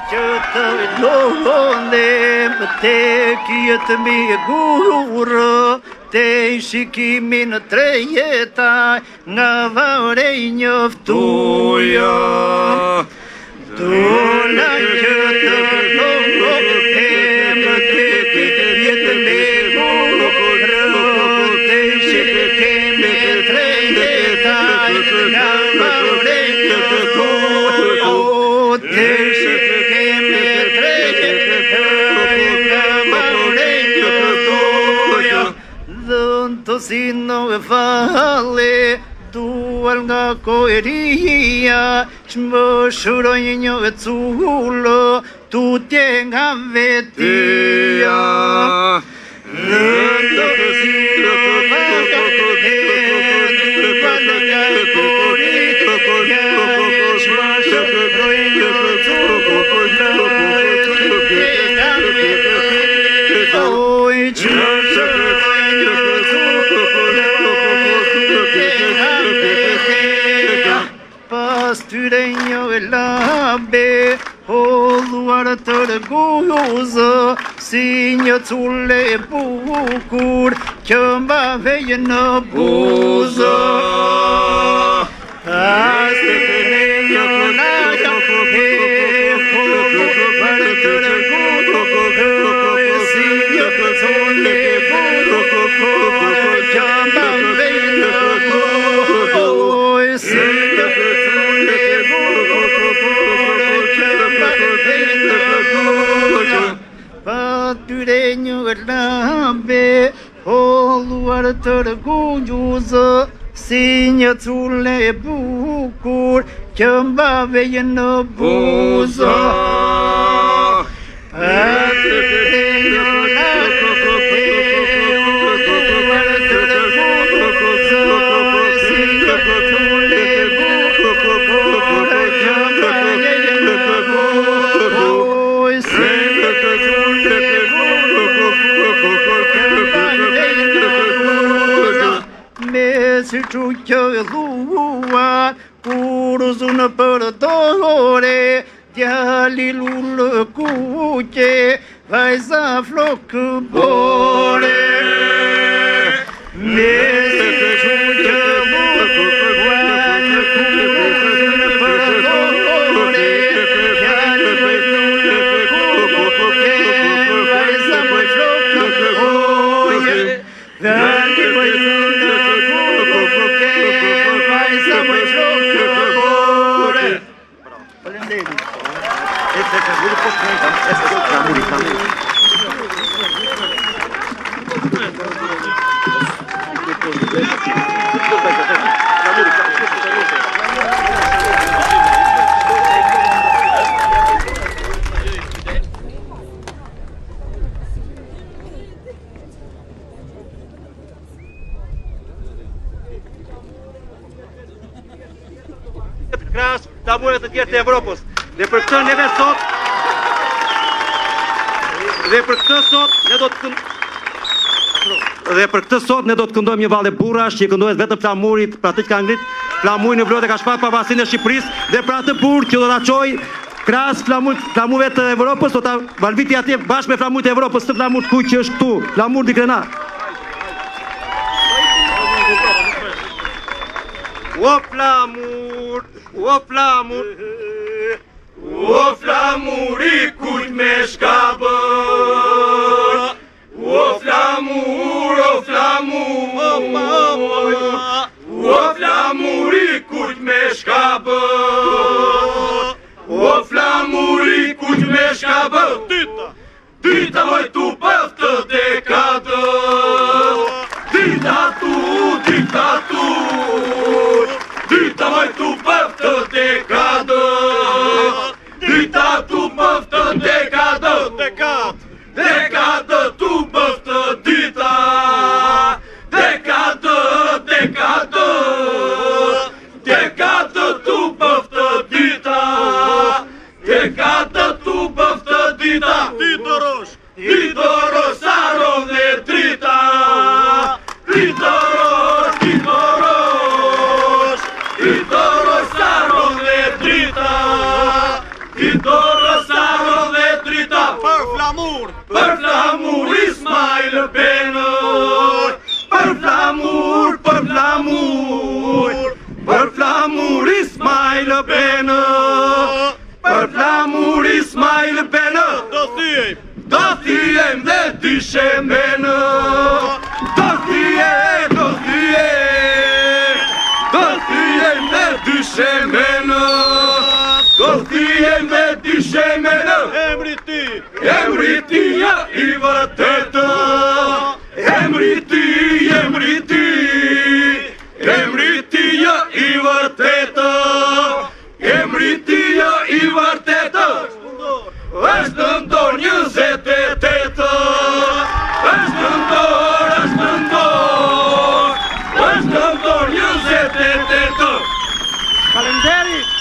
Që të lohonem te kjetë me gurë, te shikimin tre jetaj nga varej njoftuja. Dona që të lohonem te kjetë me gurë, te shikimin tre jetaj nga varej njoftuja. Te sino e fale, dual nga koeria, që më shuroj një e cullo, tutje nga vetia. Sino e fale, dual nga koeria, që më shuroj një e cullo, tutje nga vetia. Oj, që më shuroj pas tyre një e labe, holluar të rëguzë, si një culle e bukur, që mbave në buzë. Pas tyre një e labe, holluar të rëguzë, si një culle e bukur, që mbave në buzë. Patyre një labe, holluar të rëguzë, si një culle e bukur, që mbave në buzë. Patyre një labe, holluar të rëguzë, si një culle e bukur, që mbave në buzë. Si që kjo e dhua, kur zunë për dore, djali lullë kuqe, vajza flokë bore. Me si që kjo dhua, kur zunë për dore, djali lullë kuqe, vajza flokë bore. Djali lullë krahas flamuret të tjerë të Evropës. Dhe për këtë neve sot ne do të këndojmë një vallë burrash që i këndohet vetëm flamurit, pra atë që ka ngrit flamurin në vlorë dhe ka shpar pavarësinë e Shqipërisë, dhe pra atë burr që do ta çojë krahas flamurëve të Evropës, do ta valviti atje bashkë me flamurit e Evropës, të flamur kuq që është këtu, flamur di krena. O flamur, o flamur, o flamuri kuq me shkabër. O flamur, o flamur, o flamuri kuq me shkabër. O flamuri kuq me shkabër. Dita moj tu për të dekadër. Dita tu, dita tu. Dita moj tu për të dekadër. Dita tu për të dekadër. Dekadë tu bëftë dita. Dekadë tu bëftë dita. Dekadë tu bëftë dita. Dita rosh. Le Pen, për flamur, për flamur, për flamur Ismail Le Pen, për flamur Ismail Le Pen, do thyem dhe dyshem ben, do thyem dhe dyshem ben, do thyem dhe dyshem ben, emri ti ja I vërtet, emri ti ja I vërtet, emri ti ja I vërtet, është nëntor 28, është nëntor 28. Faleminderit.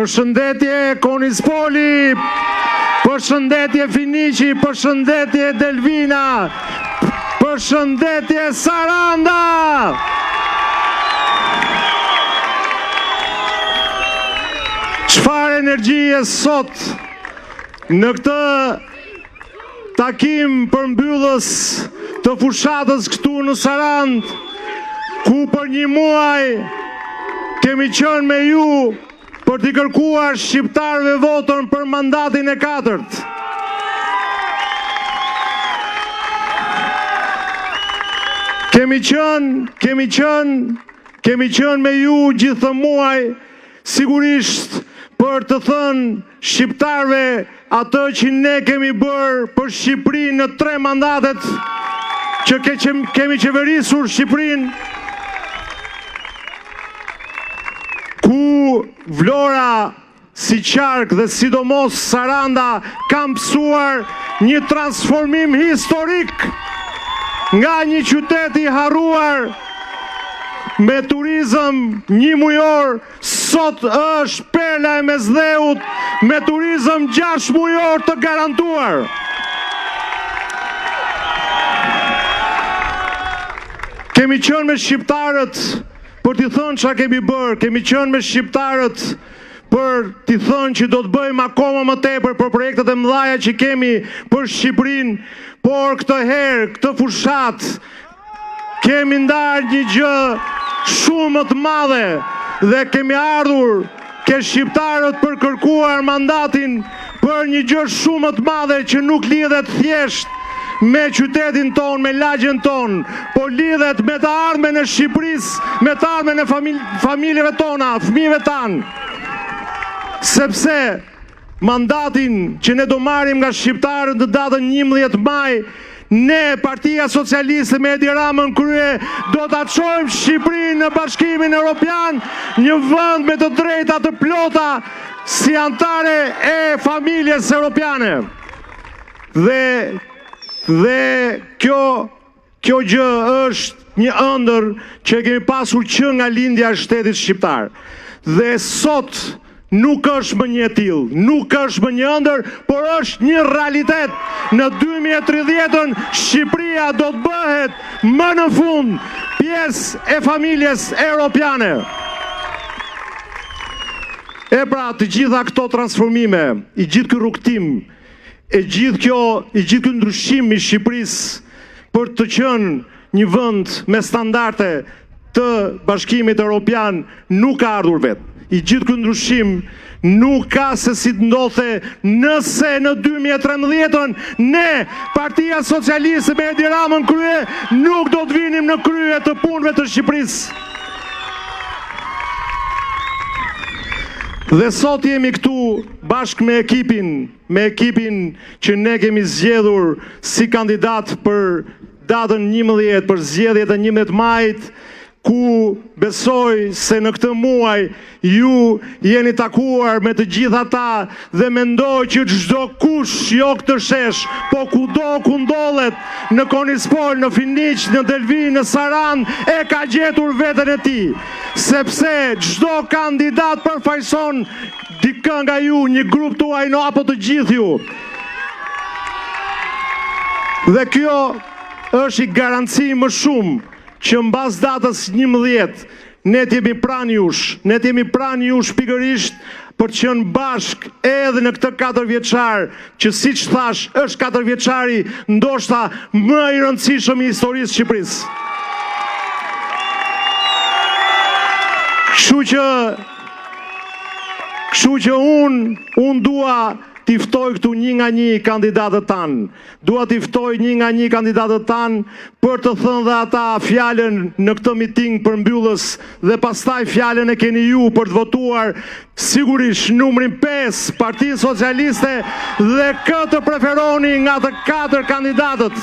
Përshëndetje Konispoli, përshëndetje Finiqi, përshëndetje Delvina, Përshëndetje Saranda! Çfarë energjie sot në këtë takim përmbyllës të fushatës këtu në Sarandë, ku për një muaj kemi qenë me ju për t'i kërkuar shqiptarëve votën për mandatin e 4. Kemi qenë me ju gjithë muaj, sigurisht për të thënë shqiptarëve atë që ne kemi bërë për Shqipërinë në 3 mandatet që kemi qeverisur Shqipërinë, ku Vlora, si Qark dhe sidomos Saranda kam pësuar një transformim historik nga një qytet i harruar me turizëm 1 mujor, sot është perla e Mesdheut me turizëm 6 mujor të garantuar. Kemi qenë me shqiptarët për t'i thënë çfarë kemi bërë, kemi qenë me shqiptarët për t'i thënë që do të bëjmë akoma më tepër për projektet e mëdha që kemi për Shqipërinë, por këtë herë, këtë fushat, kemi ndarë një gjë shumë më të madhe dhe kemi ardhur ke shqiptarët për kërkuar mandatin për një gjë shumë më të madhe që nuk lidhet thjesht me qytetin ton, me lagjen ton, po lidhet me të ardhmen e Shqipërisë, me të ardhmen e familjeve tona, fëmijëve tanë. Sepse mandatin që ne do marrim nga shqiptarët në datën 11 maj, ne, Partia Socialiste me Edi Ramën krye, do të çojmë Shqipërinë në Bashkimin Evropian, një vend me të drejta të plota si antare e familjes europiane. Dhe kjo gjë është një ëndër që kemi pasur që nga lindja e shtetit shqiptar. Dhe sot nuk është më një tillë, nuk është më një ëndër, por është një realitet. Në 2030 Shqipëria do të bëhet më në fund pjesë e familjes europiane. E pra, të gjitha këto transformime, i gjithë ky rrugtim, i gjithë ky ndryshim i Shqipërisë për të qenë një vend me standarde të Bashkimit Evropian nuk ka ardhur vetë. I gjithë ky ndryshim nuk ka se si të ndodhte nëse në 2013 ne, Partia Socialiste me Edi Ramën krye, nuk do të vinim në krye të punëve të Shqipërisë. Dhe sot jemi këtu bashkë me ekipin që ne kemi zgjedhur si kandidat për datën 11, për zgjedhjet e 11 majit, ku besoj se në këtë muaj ju jeni takuar me të gjitha ata dhe mendoj që çdo kush jo këtë shesh, po kudo ku ndodhet, në Konispol, në Finiq, në Delvi, në Sarandë, e ka gjetur veten e tij. Sepse çdo kandidat përfaqëson dikë nga ju, një grup tuaj apo të gjithë ju. Dhe kjo është i garanci më shumë që mbas datës 11 ne t'jemi pranë jush, pikërisht për të qenë bashk edhe në këtë 4 vjeçar, që siç thash është 4 vjeçari ndoshta më i rëndësishëm i historisë së Shqipërisë. Kështu që unë dua t'i ftoj këtu një nga një kandidatët tanë. Dua t'i ftoj një nga një kandidatët tanë për të thënë dhe ata fjalën në këtë miting përmbyllës dhe pastaj fjalën e keni ju për të votuar sigurisht numrin 5 Partia Socialiste dhe këtë preferoni nga të 4 kandidatët.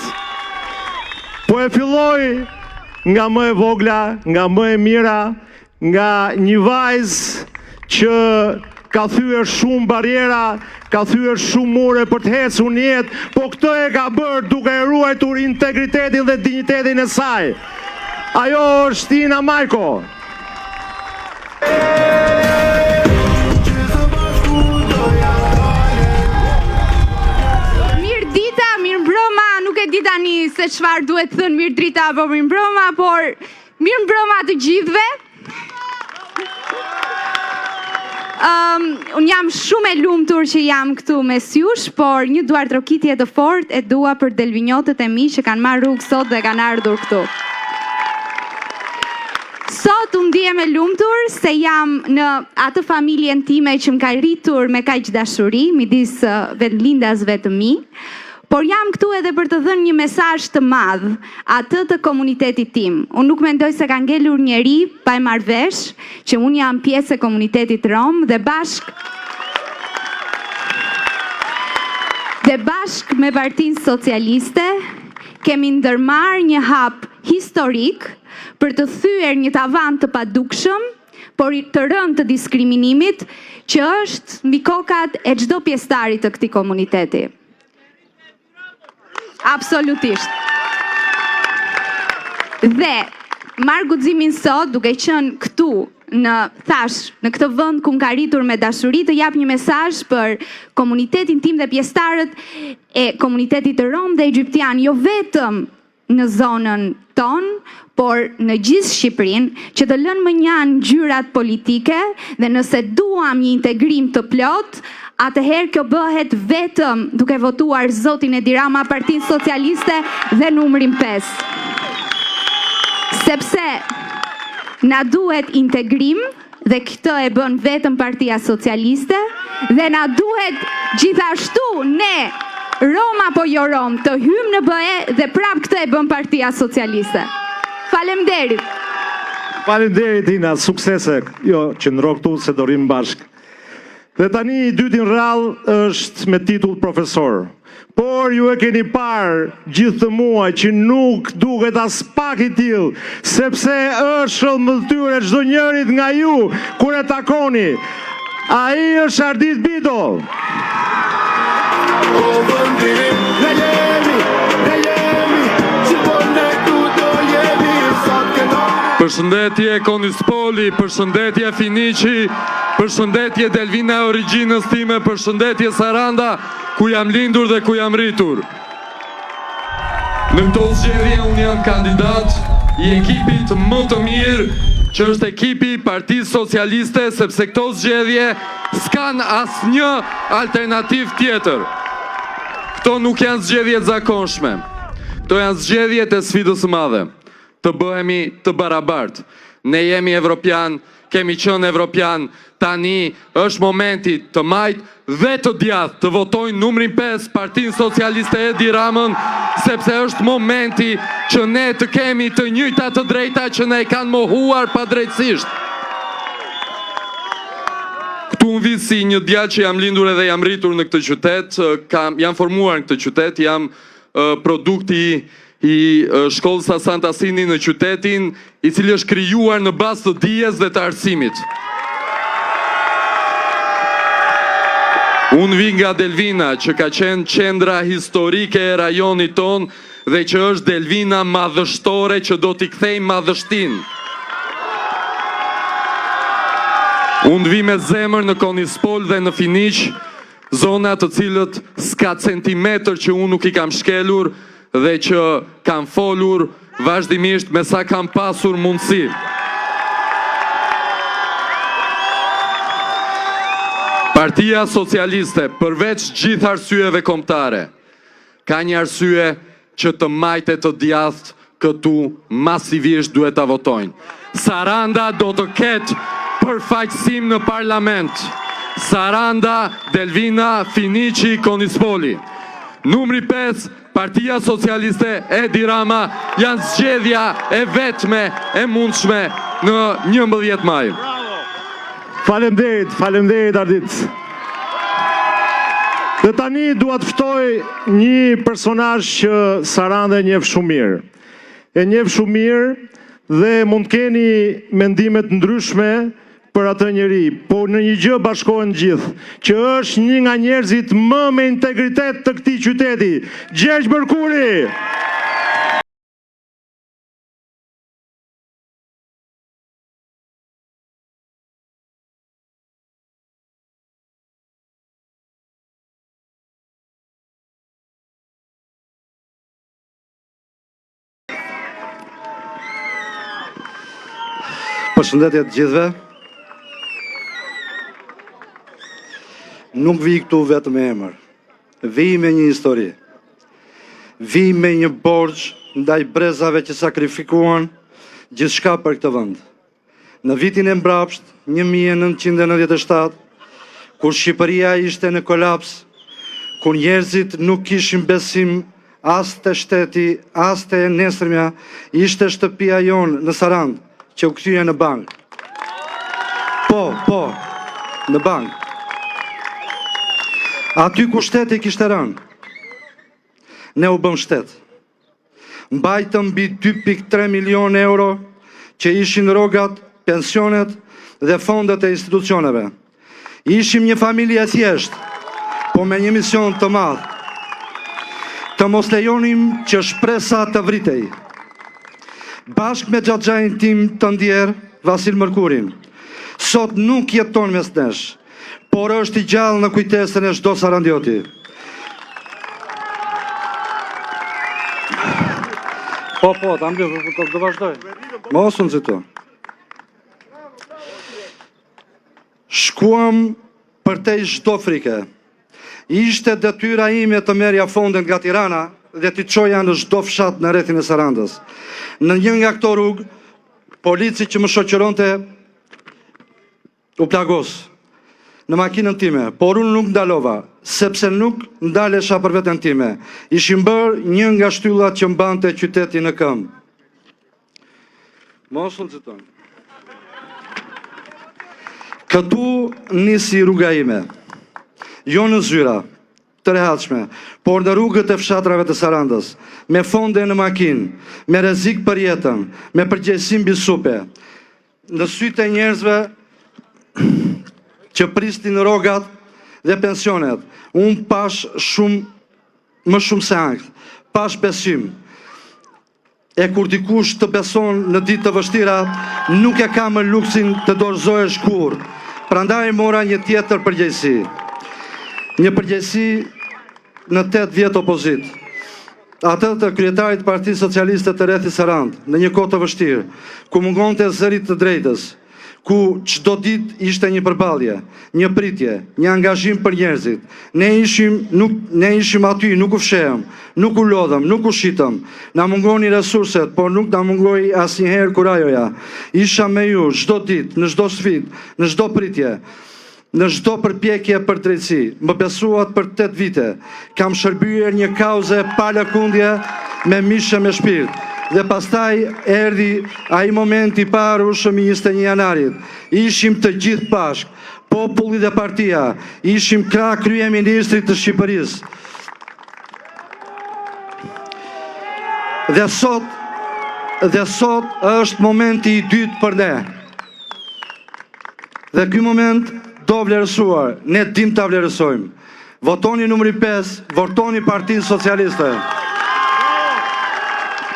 Po e filloj nga më e vogla, nga më e mira, nga një vajzë që ka thyer shumë barriera, ka thyer shumë mure për të ecur në jetë, po këtë e ka bërë duke ruajtur integritetin dhe dinjitetin e saj. Ajo është Ina Majko. Mirë dita, mirë mbrëma, nuk e di tani se çfarë duhet thënë mirëdrita apo mirëmbrëma, por mirëmbrëma të gjithëve. Unë jam shumë e lumtur që jam këtu mes jush, por një duartrokitje të fortë e dua për delvinjotët e mi që kanë marrë rrugë sot dhe kanë ardhur këtu. Sot unë ndihem e lumtur se jam në atë familjen time që më ka rritur me kaq dashuri midis vendlindasve të mi, por jam këtu edhe për të dhënë një mesazh të madh atë të komunitetit tim. Unë nuk mendoj se ka ngelur njeri pa e marrë vesh që unë jam pjesë e komunitetit rom dhe bashk me Partinë Socialiste kemi ndërmarrë një hap historik për të thyer një tavan të padukshëm, por të rënd të diskriminimit që është mbi kokat e çdo pjesëtari të këtij komuniteti. Absolutisht. Dhe marr guximin sot duke qenë këtu në këtë vend ku më ka rritur me dashuri të jap një mesazh për komunitetin tim dhe pjesëtarët e komunitetit të rom dhe egjiptian, jo vetëm në zonën tonë, por në gjithë Shqipërinë, që të lënë më njanë ngjyrat politike dhe nëse duam një integrim të plot, atëherë kjo bëhet vetëm duke votuar zotin Edi Rama, Partinë Socialiste dhe numrin 5. Sepse na duhet integrim dhe këtë e bën vetëm Partia Socialiste dhe na duhet gjithashtu ne Rom apo jo Rom, të hymë në BE dhe prap këtë e bën Partia Socialiste. Faleminderit. Faleminderit Ina, suksese. Jo, qëndro këtu se do rrim bashk. Dhe tani i dyti në radhë është me titull profesor. Por ju e keni parë gjithë të muaj që nuk duket as pak i tillë, sepse është shëllmëtyre çdo njërit nga ju kur e takoni. Ai është Ardit Bito. Përshëndetje Konispoli, përshëndetje Finiqi, përshëndetje Delvina e origjinës time, përshëndetje Saranda, ku jam lindur dhe ku jam rritur. Në këto zgjedhje unë jam kandidat i ekipit më të mirë, që është ekipi Partisë Socialiste, sepse këto zgjedhje s'kan asnjë alternativë tjetër. Këto nuk janë zgjedhje të zakonshme. Këto janë zgjedhje të sfidës së madhe. Të bëhemi të barabartë. Ne jemi evropian, kemi qenë evropian, tani është momenti të majtë dhe të djathtë të votojnë numrin 5 Partinë Socialiste Edi Ramën, sepse është momenti që ne të kemi të njëjtat të drejta që ne kanë mohuar padrejtësisht. Këtu unë vi si një djalë që jam lindur edhe jam rritur në këtë qytet, jam formuar në këtë qytet, jam produkti i shkollës Hasan Tassini në qytetin, i cili është krijuar në bazë të dijes dhe të arsimit. Unë vi nga Delvina, që ka qenë qendra historike e rajonit ton dhe që është Delvina madhështore që do t'i kthejmë madhështinë. Unë vi me zemër në Konispol dhe në Finiq, zona të cilët s'ka centimetër që unë nuk i kam shkelur dhe që kam folur vazhdimisht me sa kam pasur mundësi. Partia Socialiste, përveç gjithë arsyeve kombëtare, ka një arsye që të majtet të djathtë këtu masivisht duhet ta votojnë. Saranda do të ketë përfaqësim në parlament. Saranda, Delvina, Finiqi, Konispoli. Numri 5, Partia Socialiste Edi Rama janë zgjedhja e vetme e mundshme në 11 maj. Faleminderit Ardit. Dhe tani dua të ftoj një personazh që Saranda e njeh shumë mirë. E njeh shumë mirë dhe mund të keni mendime të ndryshme për atë njeri, po në një gjë bashkohen gjithë, që është një nga njerëzit më me integritet të këtij qyteti, Gjergj Mërkuri. Përshëndetje të gjithëve. Nuk vi këtu vetëm me emër. Vi me një histori. Vi me një borxh ndaj brezave që sakrifikuan gjithçka për këtë vend. Në vitin e mbrapsht, 1997, kur Shqipëria ishte në kolaps, kur njerëzit nuk kishin besim as të shteti, as të nesërmja, ishte shtëpia jonë në Sarandë, që u kthye në bank. Po, në bank. Aty ku shteti kishte rënë, ne u bëm shtet. Mbajtëm mbi 2.3 milion euro që ishin rrogat, pensionet dhe fondet e institucioneve. Ishim një familje thjesht, po me një mision të madh. Të mos lejonim që shpresa të vritej. Bashkë me xhaxhain tim të ndjer, Vasil Mërkurin, sot nuk jeton mes nesh, por është i gjallë në kujtesën e çdo sarandioti. Po, ta mbyll, do vazhdoj. Mos unë zito. Shkuam përtej çdo frike. Ishte detyra ime të merrja fondet nga Tirana dhe t'i çoja në çdo fshat në rrethin e Sarandës. Në një nga këto rrugë, polici që më shoqëronte u plagos në makinën time, por unë nuk ndalova, sepse nuk ndalesha për veten time. Ishim bërë një nga shtyllat që mbante qytetin në këmbë. Mos unë citon. Këtu nisi rruga ime, jo në zyra, të rehatshme, por në rrugët e fshatrave të Sarandës, me fonde në makinë, me rrezik për jetën, me përgjegjësi mbi supe, në sytë e njerëzve që pristin rrogat dhe pensionet. Unë pash më shumë se ankth, pash besim. E kur dikush të beson në ditë të vështira, nuk e ka më luksin të dorëzohesh kurrë. Prandaj mora një tjetër përgjegjësi. Një përgjegjësi në 8 vjet opozit. Atë të kryetarit Partisë Socialiste të rrethit Sarandë, në një kohë të vështirë, ku mungonte zërit të drejtës, ku çdo ditë ishte një përballje, një pritje, një angazhim për njerëzit. Ne ishim aty, nuk u fshehem, nuk u lodhëm, nuk u shitëm. Na mungoni resurset, por nuk na mungoi asnjëherë kurajoja. Isha me ju çdo ditë, në çdo sfidë, në çdo pritje, në çdo përpjekje për drejtësi. Më besuat për 8 vite. Kam shërbyer një kauze pa lëkundje, me mishe me shpirt. Dhe pastaj erdhi ai momenti i parë ushëmi 21 janarit. Ishim të gjithë bashkë, populli dhe partia, ishim krah kryeministrit të Shqipërisë. Dhe sot është momenti i dytë për ne. Dhe ky moment do vlerësuar, ne dim ta vlerësojmë. Votoni numri 5, votoni Partinë Socialiste.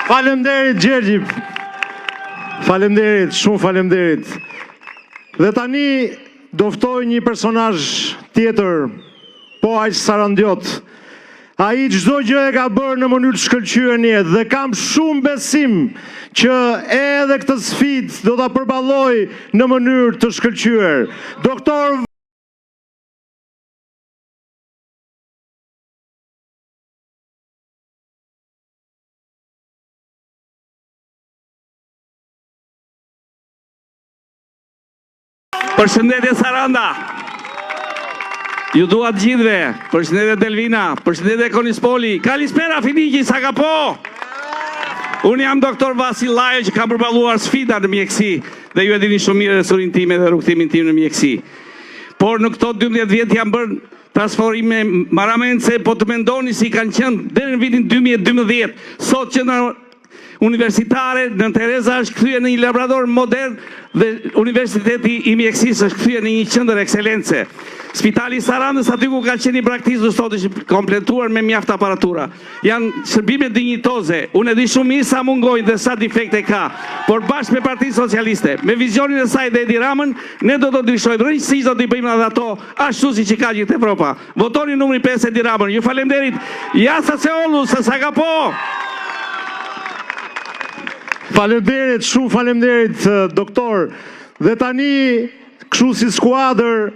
Faleminderit Gjergji. Faleminderit, shumë faleminderit. Dhe tani do ftoj një personazh tjetër, po aq sarandiot. Ai çdo gjë e ka bërë në mënyrë të shkëlqyer në jetë dhe kam shumë besim që edhe këtë sfidë do ta përballoj në mënyrë të shkëlqyer. Doktor Përshëndetje Saranda, ju dua të gjithve, përshëndetje Delvina, përshëndetje Konispoli, kalispera Finiki, sa ka po? Unë jam doktor Vasil Lajo që kam përballuar sfida në mjekësi dhe ju e dini shumë mirë resurin time dhe rrugtimin tim në mjekësi. Por në këto 12 vjet jam bërë transformime maramense, po të mendoni si kanë qenë deri në vitin 2012, sot që në universitare, në Tereza është kthyer në një laborator modern dhe Universiteti i Mjekësisë është kthyer në një qendër ekselence. Spitali i Sarandës, aty ku ka qenë i praktizë sot, është kompletuar me mjaft aparatura. Janë shërbime dinjitoze. Unë e di shumë mirë sa mungojnë dhe sa defekte ka, por bashkë me Partinë Socialiste, me vizionin e saj dhe Edi Ramën, ne do të ndryshojmë rrënjësisht, do t'i bëjmë edhe ato ashtu siç i ka gjithë Evropa. Votoni numri 5 Edi Ramën. Ju falenderit. Jasa Seolu, sa ka po. Faleminderit, shumë faleminderit doktor. Dhe tani kështu si skuadër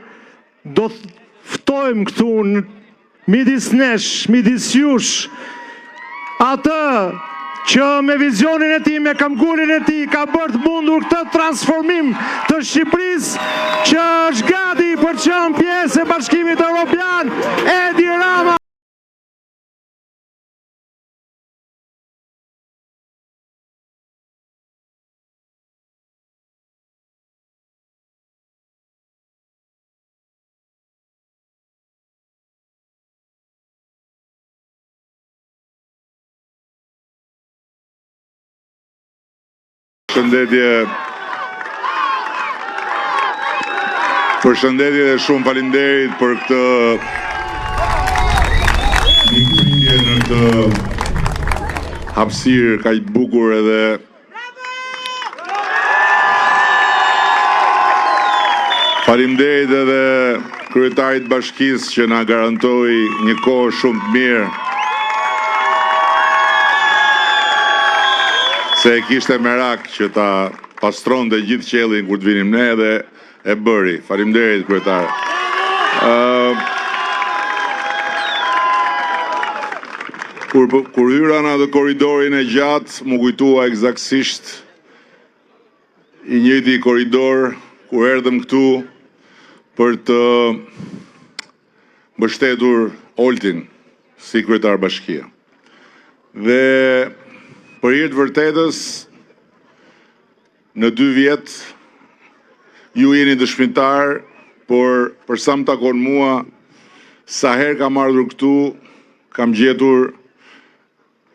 do të ftojmë këtu midis nesh, midis jush, atë që me vizionin e tij, me kamgullin e tij ka bërë të mundur këtë transformim të Shqipërisë që është gati për të qenë pjesë e Bashkimit Evropian. Edi Rama. Përshëndetje dhe shumë faleminderit për këtë mikpritje në këtë hapësirë kaq të bukur edhe faleminderit edhe kryetarit bashkisë që na garantoi një kohë shumë të mirë. Se e kishte merak që ta pastronte gjithë qellin kur të vinim ne dhe e bëri. Faleminderit kryetar. Kur hyra në atë korridorin e gjatë, më kujtua eksaktësisht i njëjti korridor kur erdhëm këtu për të mbështetur Oltin si kryetar bashkie. Dhe për hir të vërtetës, në 2 vjet, ju jeni dëshmitar, por për sa më takon mua, sa herë kam ardhur këtu, kam gjetur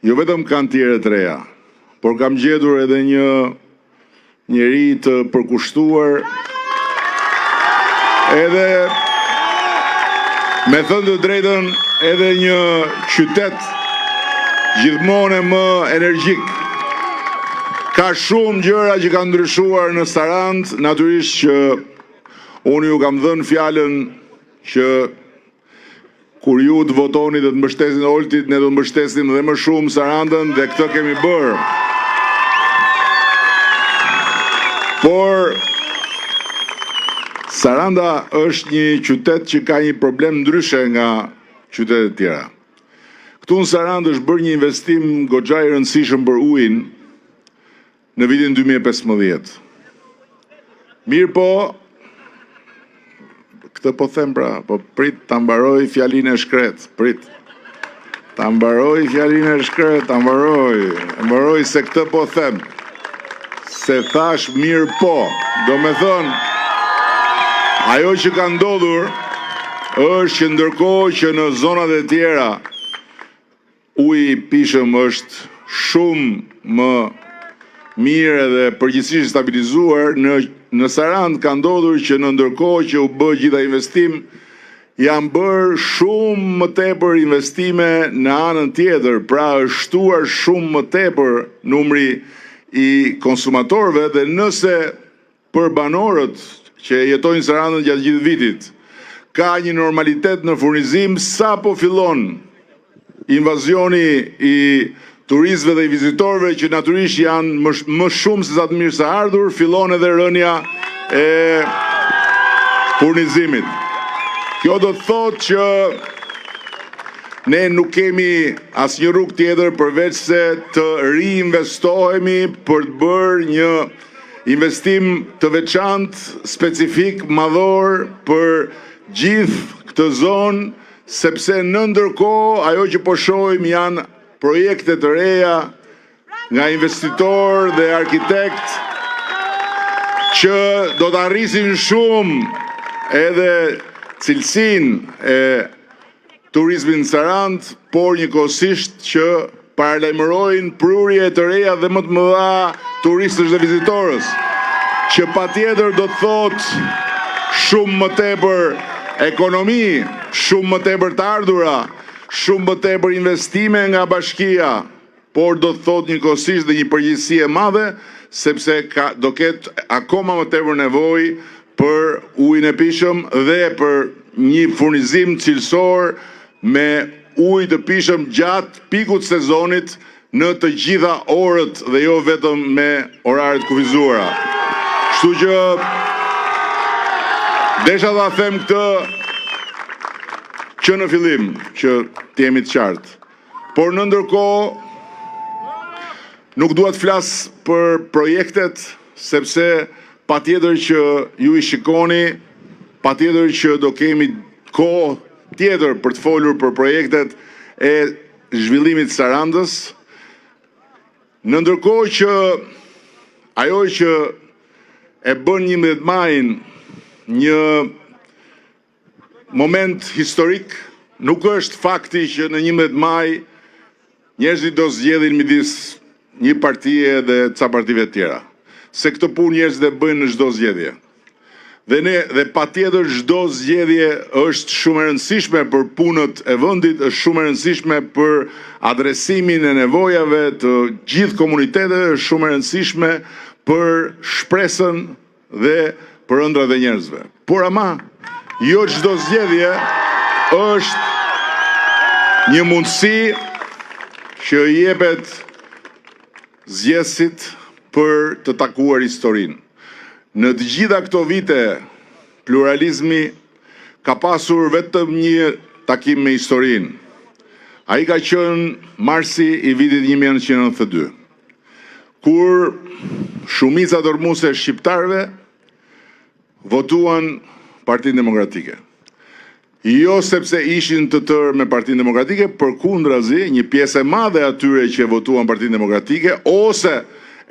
jo vetëm kantiere të reja, por kam gjetur edhe një njeri të përkushtuar, edhe me thënë të drejtën, edhe një qytet gjithmonë më energjik. Ka shumë gjëra që kanë ndryshuar në Sarand, natyrisht që unë ju kam dhënë fjalën që kur ju të votoni dhe të mbështesin Oltit, ne do të mbështesim dhe më shumë Sarandën dhe këtë kemi bërë. Por Saranda është një qytet që ka një problem ndryshe nga qytetet tjera. Këtu në Sarandë është bërë një investim goxha i rëndësishëm për ujin në vitin 2015. Mirë po, këtë po them pra, po prit ta mbaroj fjalinë e shkret, prit. Ta mbaroj fjalinë e shkret, ta mbaroj se këtë po them. Se thash mirë po, do me thonë, ajo që ka ndodhur është që ndërkohë që në zonat e tjera uji i pishëm është shumë më mirë dhe përgjithsisht stabilizuar, në Sarand ka ndodhur që në ndërkohë që u bë gjitha investim, janë bërë shumë më tepër investime në anën tjetër, pra është shtuar shumë më tepër numri i konsumatorëve dhe nëse për banorët që jetojnë Sarandën gjatë gjithë vitit, ka një normalitet në furnizim, sa po fillon invazioni i turistëve dhe i vizitorëve që natyrisht janë më shumë se sa të mirë se ardhur, fillon edhe rënja e furnizimit. Kjo do të thotë që ne nuk kemi asnjë rrugë tjetër përveç se të riinvestohemi për të bërë një investim të veçantë, specifik, madhor për gjithë këtë zonë, sepse në ndërkohë ajo që po shohim janë projekte të reja nga investitor dhe arkitekt që do të arrisin shumë edhe cilësinë e turizmit në Sarand, por njëkohësisht që paralajmërojnë prurje të reja dhe më të mëdha turistësh dhe vizitorës, që patjetër do të thotë shumë më tepër ekonomi, shumë më tepër të ardhura, shumë më tepër investime nga bashkia, por do të thotë njëkohësisht dhe një përgjegjësi e madhe, sepse do ketë akoma më tepër nevojë për ujin e pishëm dhe për një furnizim cilësor me ujë të pishëm gjatë pikut sezonit në të gjitha orët dhe jo vetëm me oraret kufizuara. Kështu që desha ta them këtë që në fillim, që t'jemi të qartë. Por në ndërkohë nuk dua të flas për projektet, sepse patjetër që ju i shikoni, patjetër që do kemi kohë tjetër për të folur për projektet e zhvillimit të Sarandës. Në ndërkohë që ajo që e bën 11 majin një moment historik, nuk është fakti që në 11 maj njerëzit do zgjedhin midis një partie dhe ca partive tjera. Se këtë punë njerëzit e bëjnë në çdo zgjedhje. Dhe patjetër çdo zgjedhje është shumë e rëndësishme për punët e vendit, është shumë e rëndësishme për adresimin e nevojave të gjithë komuniteteve, është shumë e rëndësishme për shpresën dhe për ëndrat e njerëzve. Por ama, jo çdo zgjedhje është një mundësi që i jepet zgjedhësit për të takuar historinë. Në të gjitha këto vite, pluralizmi ka pasur vetëm një takim me historinë. Ai ka qenë marsi i vitit 1992, kur shumica dërmuese e shqiptarëve votuan Partinë Demokratike. Jo sepse ishin të tërë me Partinë Demokratike, përkundrazi, një pjesë e madhe atyre që votuan Partinë Demokratike, ose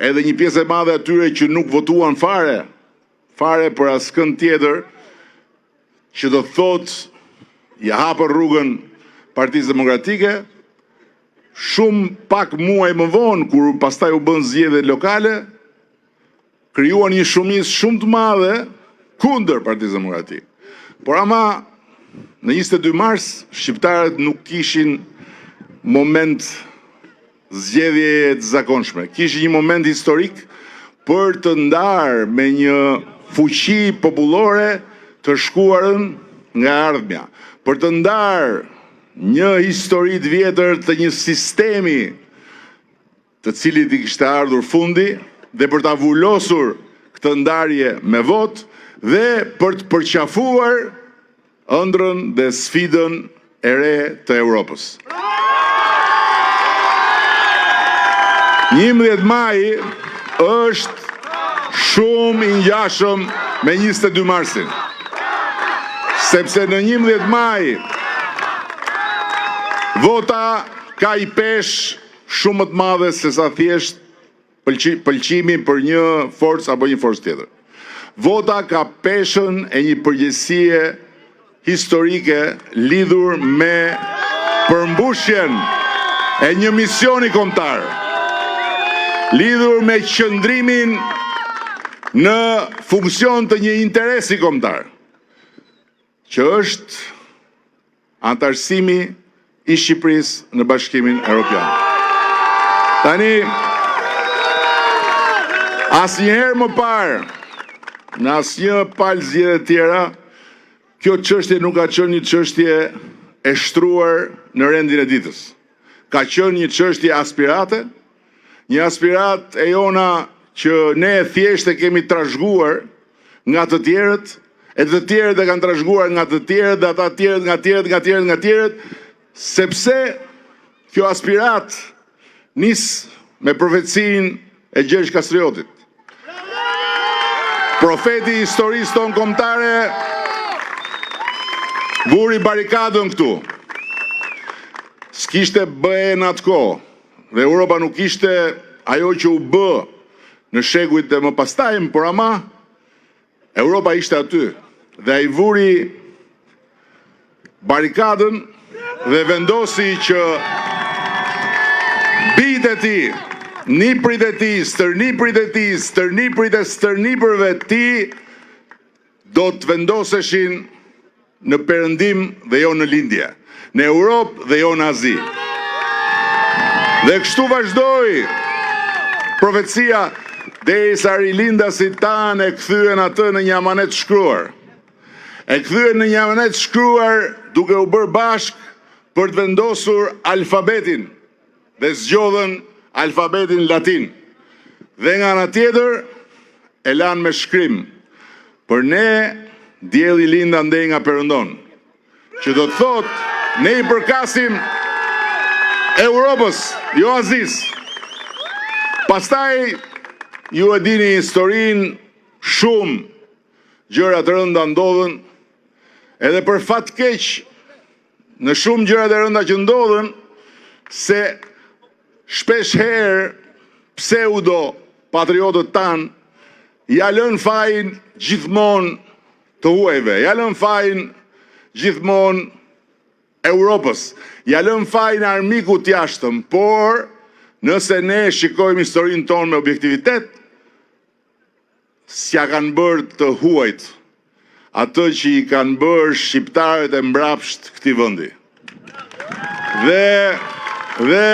edhe një pjesë e madhe atyre që nuk votuan fare për askënd tjetër, që do thot ja hapën rrugën Partisë Demokratike, shumë pak muaj më vonë, kur pastaj u bën zgjedhjet lokale, krijuan një shumicë shumë të madhe kundër Partisë Demokratike. Por ama në 22 mars shqiptarët nuk kishin moment zgjedhje të zakonshme. Kishin një moment historik për të ndarë me një fuqi popullore të shkuarën nga ardhmja, për të ndarë një histori të vjetër të një sistemi të cilit i kishte ardhur fundi dhe për ta vulosur këtë ndarje me votë dhe për të përqafuar ëndrrën dhe sfidën e re të Europës. 11 maj është shumë i ngjashëm me 22 marsin. Sepse në 11 maj vota ka i pesh shumë më të madhe se sa thjesht pëlqimi për një forcë apo një forcë tjetër. Vota ka peshën e një përgjegjësie historike lidhur me përmbushjen e një misioni kombëtar, lidhur me qëndrimin në funksion të një interesi kombëtar, që është antarësimi i Shqipërisë në Bashkimin Evropian. Tani, asnjëherë më parë, në asnjë palë zgjedhje tjera, kjo çështje nuk ka qenë një çështje e shtruar në rendin e ditës. Ka qenë një çështje aspirate, një aspirat e jona që ne thjesht e kemi trashëguar nga të tjerët, e të tjerët e kanë trashëguar nga të tjerët, dhe ata tjerët nga tjerët, sepse kjo aspirat nis me profecinë e Gjergj Kastriotit. Profeti i historisë tonë kombëtare vuri barikadën këtu. S'kishte BE në atë kohë, dhe Europa nuk ishte ajo që u bë në shekujt e më pastajm, por ama Europa ishte aty. Dhe ai vuri barikadën dhe vendosi që bijtë e tij, niprit e tij, stërniprit e tij, stërniprit e stërnipërve të tij do të vendoseshin në perëndim dhe jo në lindje, në Europë dhe jo në Azi. Dhe kështu vazhdoi profecia derisa rilindasi tan e kthyen atë në një amanet shkruar. E kthyen në një amanet shkruar duke u bërë bashk për të vendosur alfabetin dhe zgjodhen alfabetin latin. Dhe nga ana tjetër e lanë me shkrim. Për ne dielli lind andej nga perëndon. Që do të thotë ne i përkasim Europës, jo Azis. Pastaj ju e dini historinë, shumë gjëra të rënda ndodhen, edhe për fat keq në shumë gjërat e rënda që ndodhen, se shpesh herë pseudo patriotët tanë ja lën fajin gjithmonë të huajve, ja lën fajin gjithmonë Europës, ja lën fajin armikut jashtëm, por nëse ne shikojmë historinë tonë me objektivitet, s'ja kanë bërë të huajt atë që i kanë bërë shqiptarët e mbrapsht këtij vendi. Dhe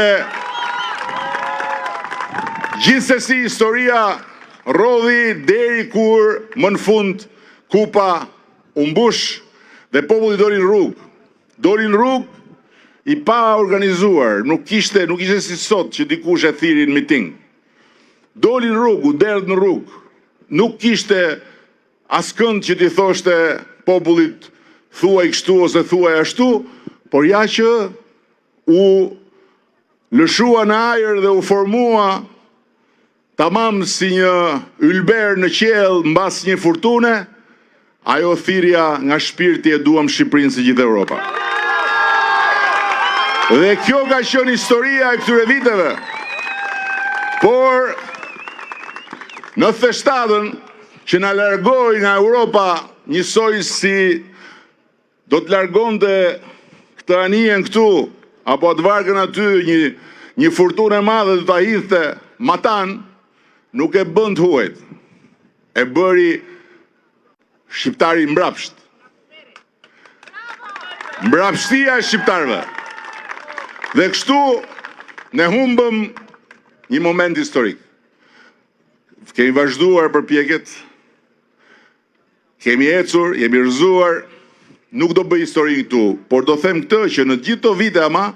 gjithsesi historia rodhi deri kur më në fund kupa u mbush dhe populli doli në rrugë. Doli në rrugë i pa organizuar, nuk ishte si sot që dikush e thiri në miting. Doli në rrugë, u derdh në rrugë. Nuk kishte askënd që t'i thoshte popullit thuaj kështu ose thuaj ashtu, por ja që u lëshua në ajër dhe u formua tamam si një ylber në qiell mbas një furtune, ajo thirrja nga shpirti e duam Shqipërinë si gjithë Europa. Dhe kjo ka qenë historia e këtyre viteve. Por në theshtatën që na largoi nga Europa njësoj si do të largonte këtë anijen këtu apo të vargën aty një furtunë e madhe do ta hidhte matan, nuk e bën të huajt. E bëri shqiptari mbrapsht. Mbrapshtia e shqiptarëve. Dhe kështu ne humbëm një moment historik. Kemi vazhduar përpjekjet, kemi ecur, jemi rrëzuar, nuk do bëj histori këtu, por do them këtë që në gjithë këto vite ama,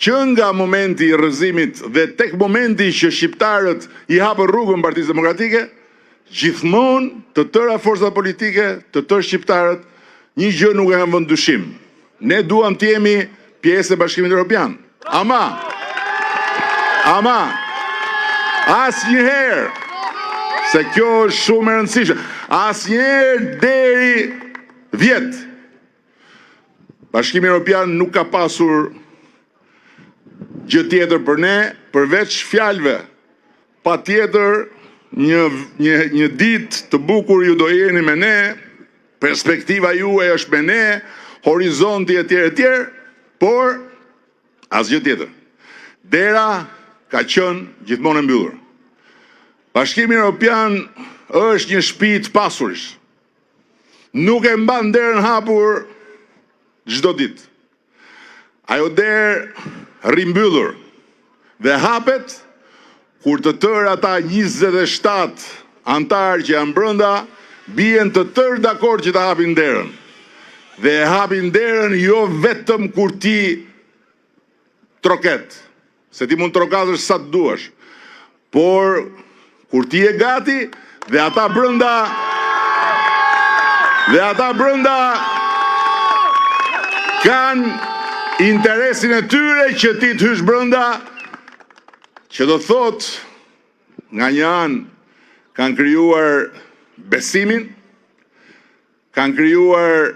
që nga momenti i rrëzimit dhe tek momenti që shqiptarët i hapën rrugën Partisë Demokratike, gjithmonë të tëra forcat politike, të tërë shqiptarët, një gjë nuk e kanë vënë dyshim. Ne duam të jemi pjesë e Bashkimit Evropian. Ama, asnjëherë, se kjo është shumë e rëndësishme, asnjëherë deri 10 Bashkimi Evropian nuk ka pasur gjë tjetër për ne, përveç fjalëve. Patjetër një ditë të bukur ju do jeni me ne, perspektiva juaj është me ne, horizonti etj, por asgjë tjetër. Dera ka qenë gjithmonë e mbyllur. Bashkimi Evropian është një shtëpi të pasurish. Nuk e mban derën hapur çdo ditë. Ajo derë rimbyllur dhe hapet kur të tërë ata 27 antarë që janë brenda bien të tërë dakord që ta hapin derën. Dhe e hapin derën jo vetëm kur ti troket, se ti mund trokatësh sa të duash, por kur ti e gati dhe ata brenda kanë interesin e tyre që ti të hysh brenda, që do thot nga një anë kanë krijuar besimin, kanë krijuar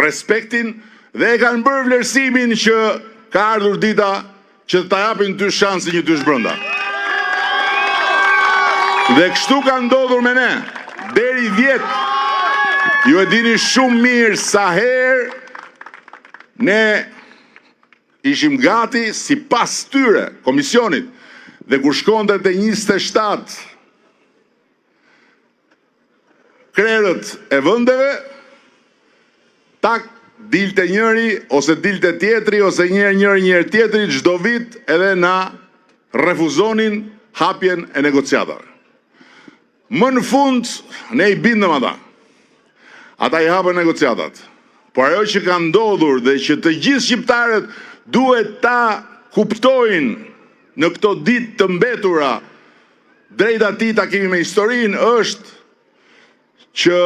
respektin dhe e kanë bërë vlerësimin që ka ardhur dita që të japin ty shansin një tysh brenda. Dhe kështu ka ndodhur me ne, deri 10. Ju e dini shumë mirë sa herë ne ishim gati si pas tyre, komisionit, dhe kur shkonte te 27 krerët e vendeve, tak dilte njëri, ose dilte tjetri, ose njëri tjetri, çdo vit edhe na refuzonin hapjen e negociatave. Më në fund, ne i bindëm ata. Ata i hapën negociatat. Por ajo që ka ndodhur dhe që të gjithë shqiptarët duhet ta kuptojnë në këto ditë të mbetura drejt atij takimi me historinë është që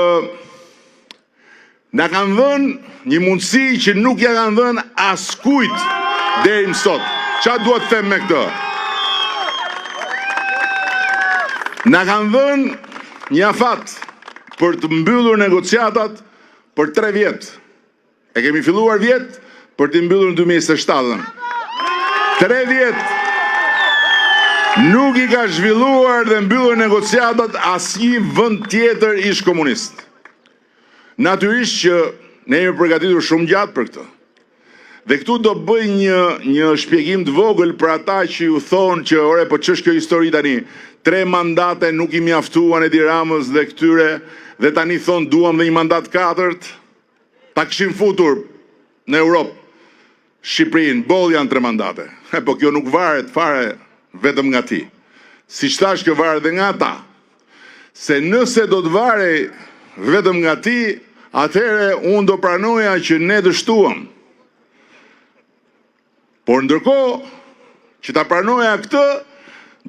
na kanë dhënë një mundësi që nuk ja kanë dhënë askujt deri më sot. Çfarë duhet të them me këtë? Na kanë dhënë një afat për të mbyllur negociatat për 3 vjet. E kemi filluar vjet për të mbyllur në 2027. 3 vjet nuk i ka zhvilluar dhe mbyllur negociatat asnjë vend tjetër ish komunist. Natyrisht që ne jemi përgatitur shumë gjatë për këtë. Dhe këtu do bëj një shpjegim të vogël për ata që ju thonë që ore, po ç'është kjo histori tani? 3 mandate nuk i mjaftuan Edi Ramës dhe këtyre, dhe tani thonë duam dhe një mandat 4, ta këshin futur në Europë, Shqipërinë, boll janë 3 mandate. Po kjo nuk varet fare vetëm nga ti. Si thash, kjo varet dhe nga ta. Se nëse do të varej vetëm nga ti, atëhere unë do pranoja që ne dështuam. Por ndërkohë që ta pranoja këtë,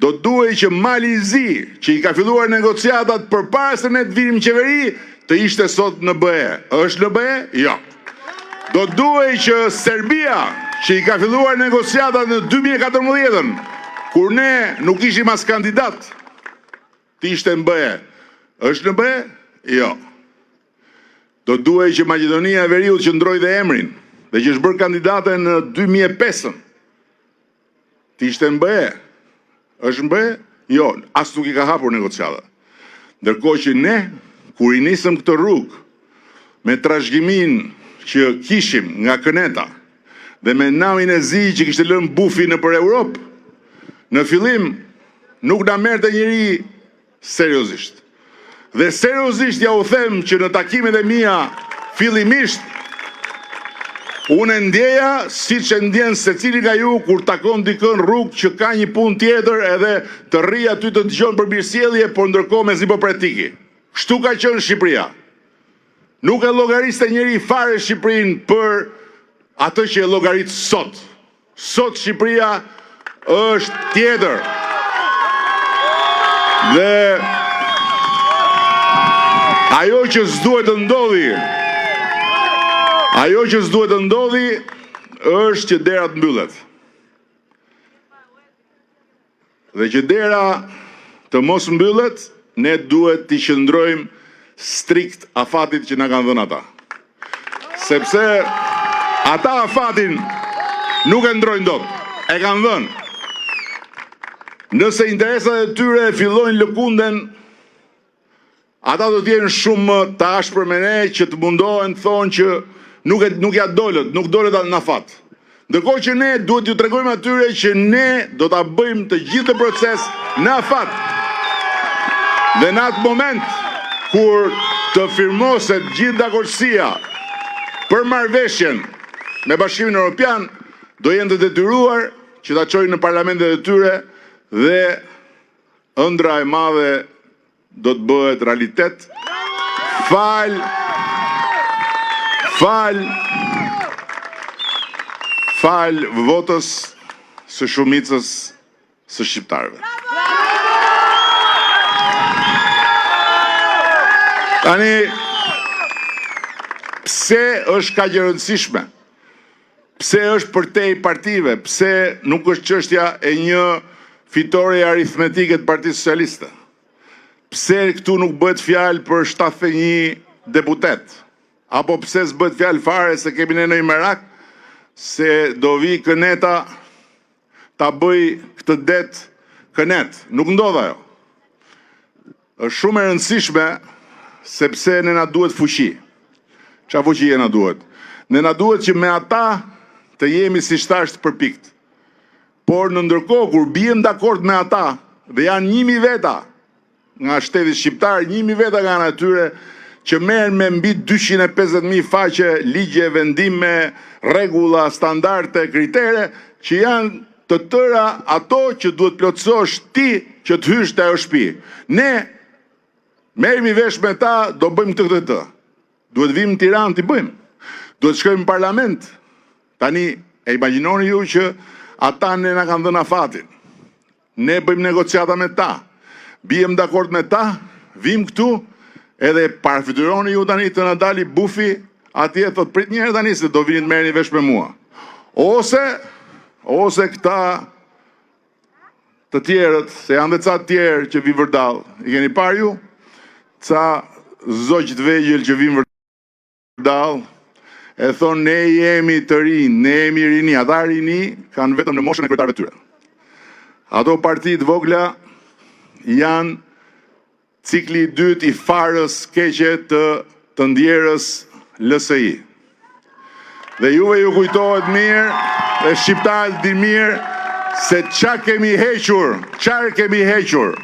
do të duhej që Mali i Zi, që i ka filluar negociatat përpara se ne të vinim në qeveri, të ishte sot në BE. Është në BE? Jo. Do të duhej që Serbia, që i ka filluar negociatat në 2014, kur ne nuk ishim as kandidat, të ishte në BE. Është në BE? Jo. Do të duhej që Maqedonia e Veriut që ndroi dhe emrin, dhe që është bërë kandidate në 2005, të ishte në BE. Është në BE? Jo, as nuk i ka hapur negociata. Ndërkohë që ne, kur i nisëm këtë rrugë, me trashëgimin që kishim nga Këneta, dhe me namin e zi që kishte lënë bufi në për Europë, në fillim nuk na merrte njëri seriozisht. Dhe seriozisht ja u them që në takimet e mia fillimisht unë ndjeja si që ndjen se cili nga ju kur takon dikën rrugë që ka një punë tjetër edhe të rri aty të dëgjon për mirësjellje, por ndërkohë me zipo pratiki. Kështu ka qenë Shqipëria. Nuk e llogariste njëri fare Shqipërinë për atë që e llogarit sot. Sot Shqipëria është tjetër. Dhe ajo që s'duhet të ndodhi, është që dera të mbyllet. Dhe që dera të mos mbyllet, ne duhet t'i qëndrojmë strikt afatit që na kanë dhënë ata. Sepse ata afatin nuk e ndrojnë dot, e kanë dhënë. Nëse interesat e tyre fillojnë lëkunden, ata do t'jenë shumë të ashpër me ne që të mundohen të thonë që nuk ja dolët, nuk dolët atë në afat. Ndërkohë që ne duhet t'ju tregojmë atyre që ne do t'a bëjmë të gjithë të proces në afat. Dhe në atë moment kur të firmoset gjithë dakordësia për marrëveshjen me Bashkimin Evropian, do jenë të detyruar që ta çojnë në parlamentet e tyre dhe ëndra e madhe do të bëhet realitet. Fal votës së shumicës së shqiptarëve. Tani, pse është kaq e rëndësishme? Pse është përtej partive? Pse nuk është çështja e një fitore aritmetike të Partisë Socialiste? Pse këtu nuk bëhet fjalë për 71 deputet? Apo pse s'bëhet fjalë fare se kemi ne në merak se do vi Këneta ta bëj këtë det Kënet? Nuk ndodh ajo. Është shumë e rëndësishme sepse ne na duhet fuqi. Çfarë fuqie na duhet? Ne na duhet që me ata të jemi si thash të përpikt. Por në ndërkohë kur bijem dakord me ata dhe janë 1000 veta nga shteti shqiptar, 1000 veta nga ana e tyre që merren me mbi 250.000 faqe, ligje, vendime, rregulla, standarde, kritere, që janë të tëra ato që duhet plotësosh ti që të hysh te ajo shtëpi. Ne merremi vesh me ta, do bëjmë këtë. Duhet vim në Tiranë t'i bëjmë. Duhet shkojmë në parlament. Tani, e imagjinoni ju që ata ne na kanë dhënë afatin. ne bëjmë negociata me ta, bijem dakord me ta, vim këtu, edhe parafityroni ju tani të na dali bufi, atje thot prit njerë tani se do vini të merrni vesh me mua. Ose këta të tjerët, se janë dhe ca të tjerë që vi vërdall, i keni parë ju, ca zogjë të vegjël që vinë vërdall, e thonë ne jemi të rinë, ne jemi rini, ata rini kanë vetëm në moshën e kryetarëve tyre. Ato partitë vogla janë cikli i dytë i farës keqe të ndjerës LSI. Dhe juve ju kujtohet mirë, dhe shqiptarët di mirë, se çfarë kemi hequr,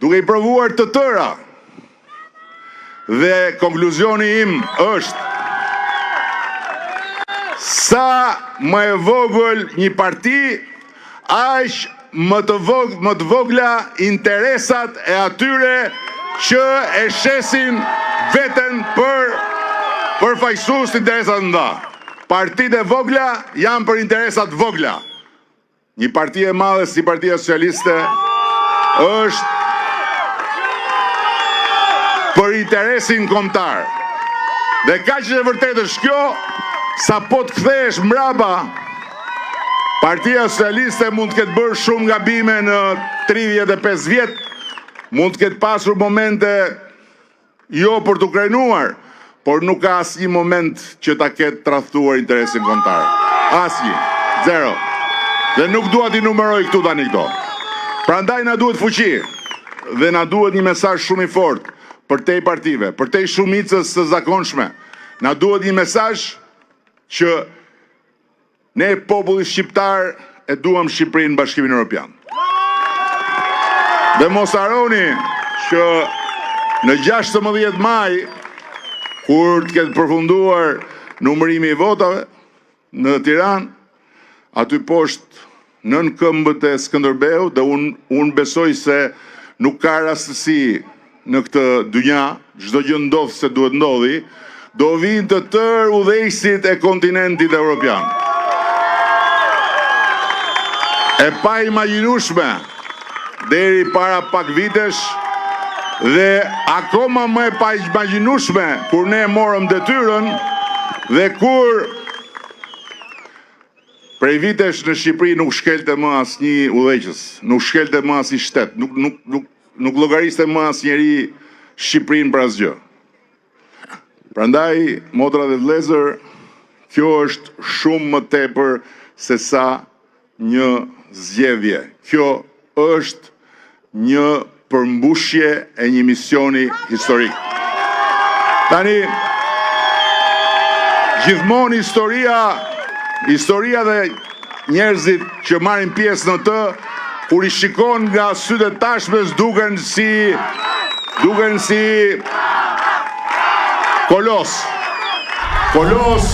duke i provuar të tëra. Dhe konkluzioni im është, sa më e vogël një parti, aq më të vogla interesat e atyre që e shesin veten për fajsus interesat nda. Partitë e vogla janë për interesat vogla. Një parti e madhe si Partia Socialiste është për interesin kombëtar. Dhe kaq që e vërtetë është kjo, sa po të kthehesh mbrapa, Partia Socialiste mund të ketë bërë shumë gabime në 35 vjet, mund të ketë pasur momente jo për të krenuar, por nuk ka asnjë moment që ta ketë tradhtuar interesin kombëtar. Asnjë, zero. Dhe nuk dua t'i numeroj këtu tani këto. Prandaj na duhet fuqi dhe na duhet një mesazh shumë i fortë për te partive, për te shumicës së zakonshme. Na duhet një mesazh që ne populli shqiptar e duam Shqipërinë në Bashkimin Evropian. Dhe mos harroni që në 16 maj, kur të ketë përfunduar numërimi i votave në Tiranë, aty poshtë nën këmbët e Skënderbeu, dhe unë besoj se nuk ka rastësi në këtë dynja, çdo gjë ndodh se duhet ndodhi, do vinë të tërë udhëheqësit e kontinentit evropian. E pa imagjinueshme deri para pak vitesh, dhe akoma më e pa imagjinueshme kur ne morëm detyrën dhe kur prej vitesh në Shqipëri nuk shkelte më asnjë udhëheqës, nuk shkelte më asnjë shtet, nuk llogariste më asnjëri Shqipërinë për asgjë. Prandaj, motra dhe vëllezër, kjo është shumë më tepër se sa një zgjedhje. Kjo është një përmbushje e një misioni historik. Tani, gjithmonë historia dhe njerëzit që marrin pjesë në të, kur i shikon nga sytë e tashmes duken si kolos. Kolos,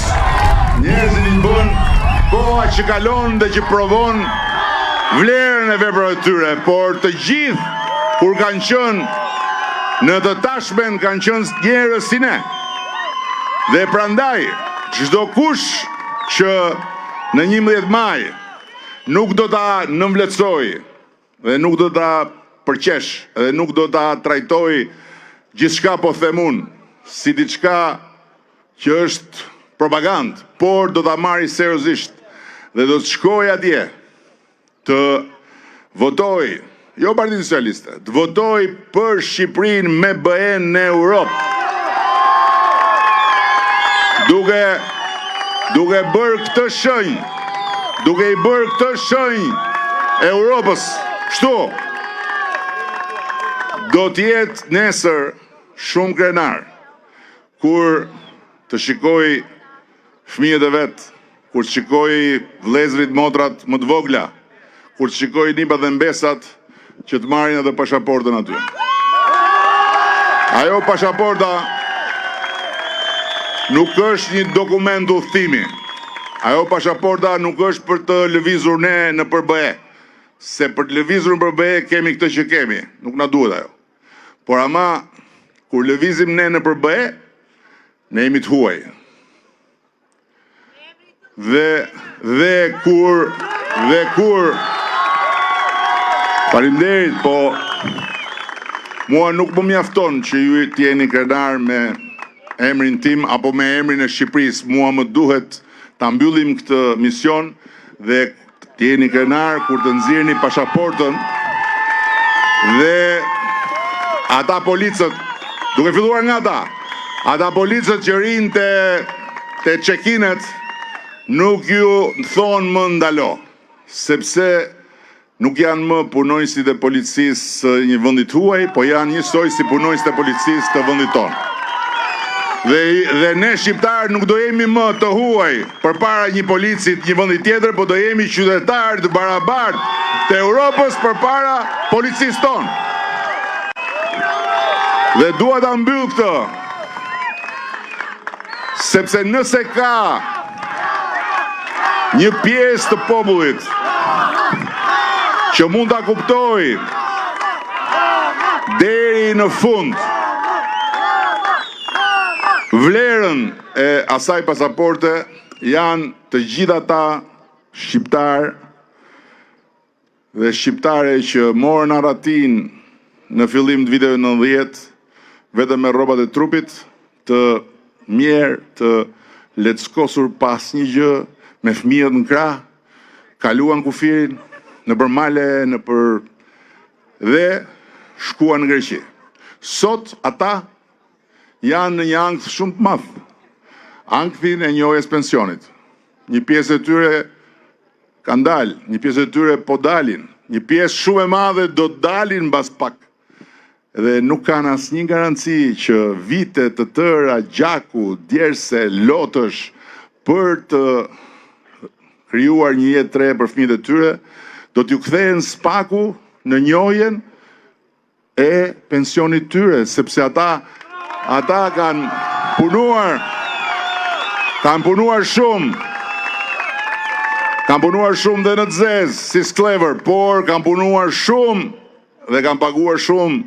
njerëzit i bën koha që kalon dhe që provon vlerën e veprave të tyre, por të gjithë kur kanë qenë në të tashmen kanë qenë njerëz si ne. Dhe prandaj çdo kush që në 11 maj nuk do ta nënvlerësoj dhe nuk do ta përqesh dhe nuk do ta trajtoj gjithçka po them unë si diçka që është propagandë, por do ta marrë seriozisht dhe do të shkoj atje të votoj, jo Partitë Socialiste, të votoj për Shqipërinë me BE në Europë. Duke bërë këtë shenjë, duke i bërë këtë shenjë Europës, kështu, do t'jetë nesër shumë krenar, kur të shikoj fëmijët e vetë, kur të shikoj vëllezërit motrat më të vogla, kur të shikoj nipat dhe mbesat që të marrin edhe pasaportën aty. Ajo pasaporta nuk është një dokument udhëtimi. Ajo pasaporta nuk është për të lëvizur ne në PBE, se për të lëvizur në PBE kemi këtë që kemi, nuk na duhet ajo. Por ama, kur lëvizim ne në PBE, ne jemi të huaj. Dhe kur Faleminderit, po mua nuk më mjafton që ju t'jeni krenar me emrin tim apo me emrin e Shqipërisë. Mua më duhet ta mbyllim këtë mision dhe t'jeni krenar kur të nxirrni pasaportën dhe ata policët, duke filluar nga ata policët që rinë te check-inet nuk ju thonë më ndalo, sepse nuk janë më punojësit e policisë një vendit huaj, po janë njësoj si punojësit e policisë të vendit tonë. Dhe ne shqiptarë nuk do jemi më të huaj përpara një policit një vendi tjetër, po do jemi qytetarë të barabartë të Europës përpara policisë tonë. Dhe dua ta mbyll këtë, sepse nëse ka një pjesë të popullit që mund ta kuptoj deri në fund vlerën e asaj pasaporte, janë të gjithë ata shqiptar dhe shqiptare që morën aratin në fillim të viteve 90 vetëm me rrobat e trupit, të mjerë, të leckosur pas një gjë, me fëmijët në krah, kaluan kufirin në për male, dhe shkuan në Greqi. Sot ata janë në një ankth shumë të madh, ankthin e njohjes pensionit. Një pjesë e tyre kanë dalë, një pjesë e tyre po dalin, një pjesë shumë e madhe do të dalin mbas pak. Dhe nuk kanë asnjë garanci që vite të tëra gjaku, djerse, lotësh për të krijuar një jetë tre për fëmijët e tyre, do t'ju kthehen spaku në njohjen e pensionit tyre, sepse ata kanë punuar shumë. Kanë punuar shumë dhe në të zezë, si sklever, por kanë punuar shumë dhe kanë paguar shumë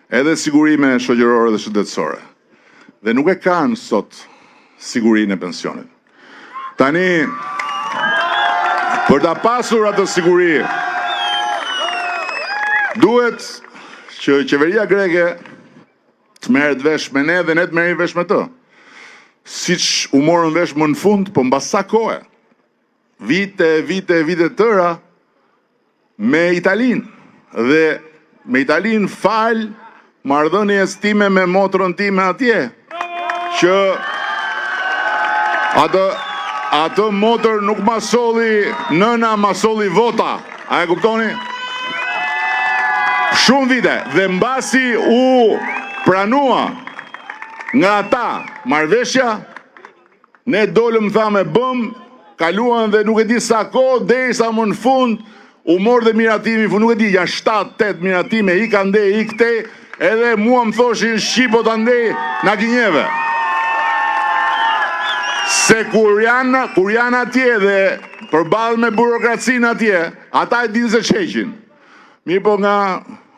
edhe sigurime shoqërore dhe shëndetësore. Dhe nuk e kanë sot sigurinë e pensionit. Tani, për ta pasur atë siguri, duhet që qeveria greke të merret vesh me ne dhe ne të merremi vesh me të. Siç u morën vesh më në fund, po mbas sa kohe, vite tëra me Italinë. Dhe me Italinë fal marrëdhënies time me motrën time atje, që atë motër nuk ma solli nëna, ma solli vota. A e kuptoni? Shumë vite. Dhe mbasi u pranua nga ata marrëveshja, ne dolëm thamë bëm, kaluan dhe nuk e di sa kohë, derisa më në fund u morë dhe miratimi, nuk e di, janë 7-8 miratime, i ka ndej, i këtej, edhe mua më thoshin Shqipo të ndej na gjinjeve. Se kur janë atje dhe përballë me burokracinë atje, ata e dinë se çeqin. Mirë po nga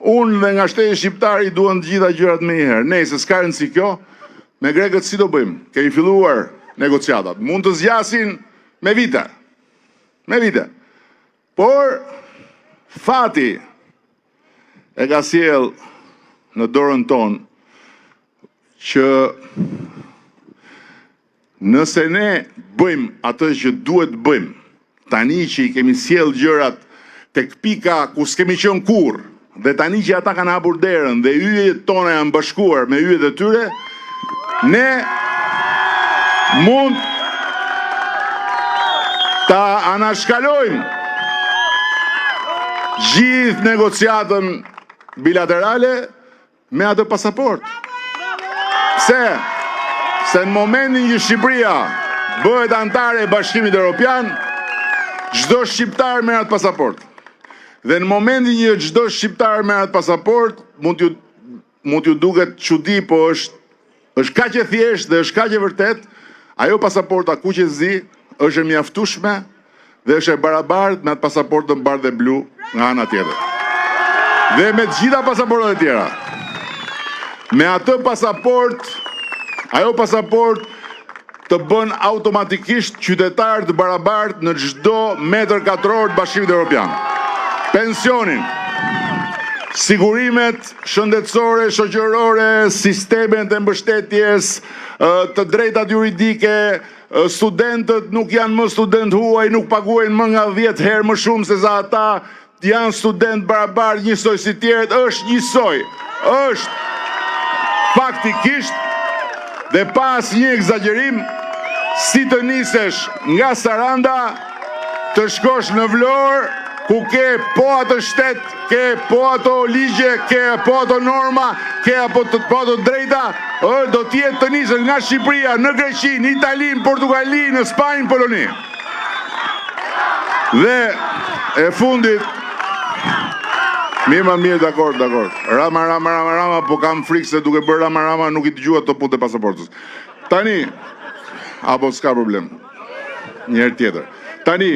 unë dhe nga shteti shqiptar i duan të gjitha gjërat me njëherë. Nëse s'ka rëndësi kjo, me grekët si do bëjmë? Kemi filluar negociatat. Mund të zgjasin me vite. Me vite. Por fati e ka sjell në dorën tonë që nëse ne bëjmë atë që duhet bëjmë, tani që i kemi sjell gjërat tek pika ku s'kemi qenë kurrë, dhe tani që ata kanë hapur derën dhe yjet tona janë bashkuar me yjet e tyre, ne mund ta anashkalojmë gjithë negociatën bilaterale me atë pasaport. Pse? Se në momentin që Shqipëria bëhet antare e Bashkimit Evropian, çdo shqiptar merr atë pasaport. Dhe në momentin që çdo shqiptar merr atë pasaport, mund t'ju duket çudi, po është kaq e thjeshtë dhe është kaq e vërtet, ajo pasaporta kuq e zi është e mjaftueshme dhe është e barabartë me atë pasaportën bardhë dhe blu nga ana tjetër. Dhe me të gjitha pasaportat e tjera. Me atë pasaport, ajo pasaport të bën automatikisht qytetar të barabartë në çdo metër katror të Bashkimit Evropian. Pensionin, sigurimet shëndetësore, shoqërore, sistemet e mbështetjes, të drejtat juridike, studentët nuk janë më student huaj, nuk paguajnë më nga 10 herë më shumë se sa ata, janë student barabar njësoj si tjerët, është njësoj, është faktikisht dhe pas një egzagerim, si të nisesh nga Saranda, të shkosh në Vlorë, ku ke po atë shtet, ke po ato ligje, ke po ato norma, ke po ato drejta, do tjetë të nisën nga Shqipëria, në Greqi, në Itali, në Portugali, në Spanjë, në Poloni. Dhe e fundit, mirë, dakor. Rama, po kam frikë se duke bërë Rama, nuk I dëgjua të putë e pasaportës. Tani, apo s'ka problem, njëherë tjetër. Tani,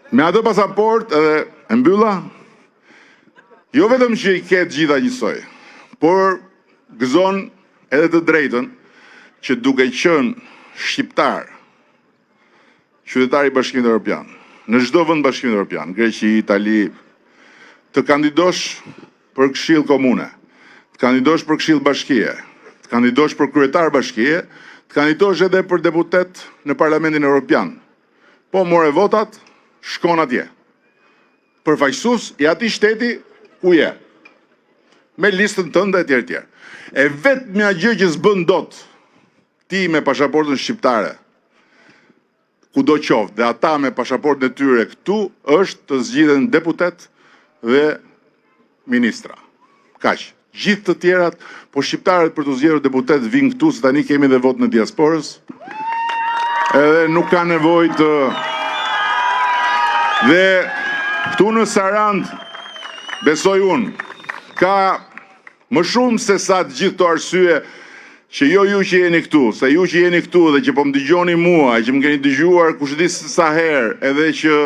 me atë pasaport edhe e mbylla, jo vetëm që I ketë gjitha njësoj, por gëzon edhe të drejtën që duke qenë shqiptar, qytetar I Bashkimit Evropian, në çdo vend Bashkimit Evropian, Greqi, Itali, të kandidosh për këshill komune, të kandidosh për këshill bashkie, të kandidosh për kryetar bashkie, të kandidosh edhe për deputet në Parlamentin Evropian. Po more votat, shkon atje. Përfaqësues I atij shteti ku je. Me listën tënde etj. E vetmja gjë që s'bën dot ti me pasaportën shqiptare, kudo qoftë, dhe ata me pasaportën e tyre këtu, është të zgjidhen deputet dhe ministra. Kaq. Gjithë të tjerat, po shqiptarët për të zgjedhur deputet vinë këtu, se tani kemi dhe votën e diasporës, edhe nuk ka nevojë të... Dhe këtu në Sarand, besoj unë, ka më shumë se sa të gjithë të arsye që jo ju që jeni këtu, se ju që jeni këtu dhe që po më dëgjoni mua, që më keni dëgjuar kushedis sa herë, edhe që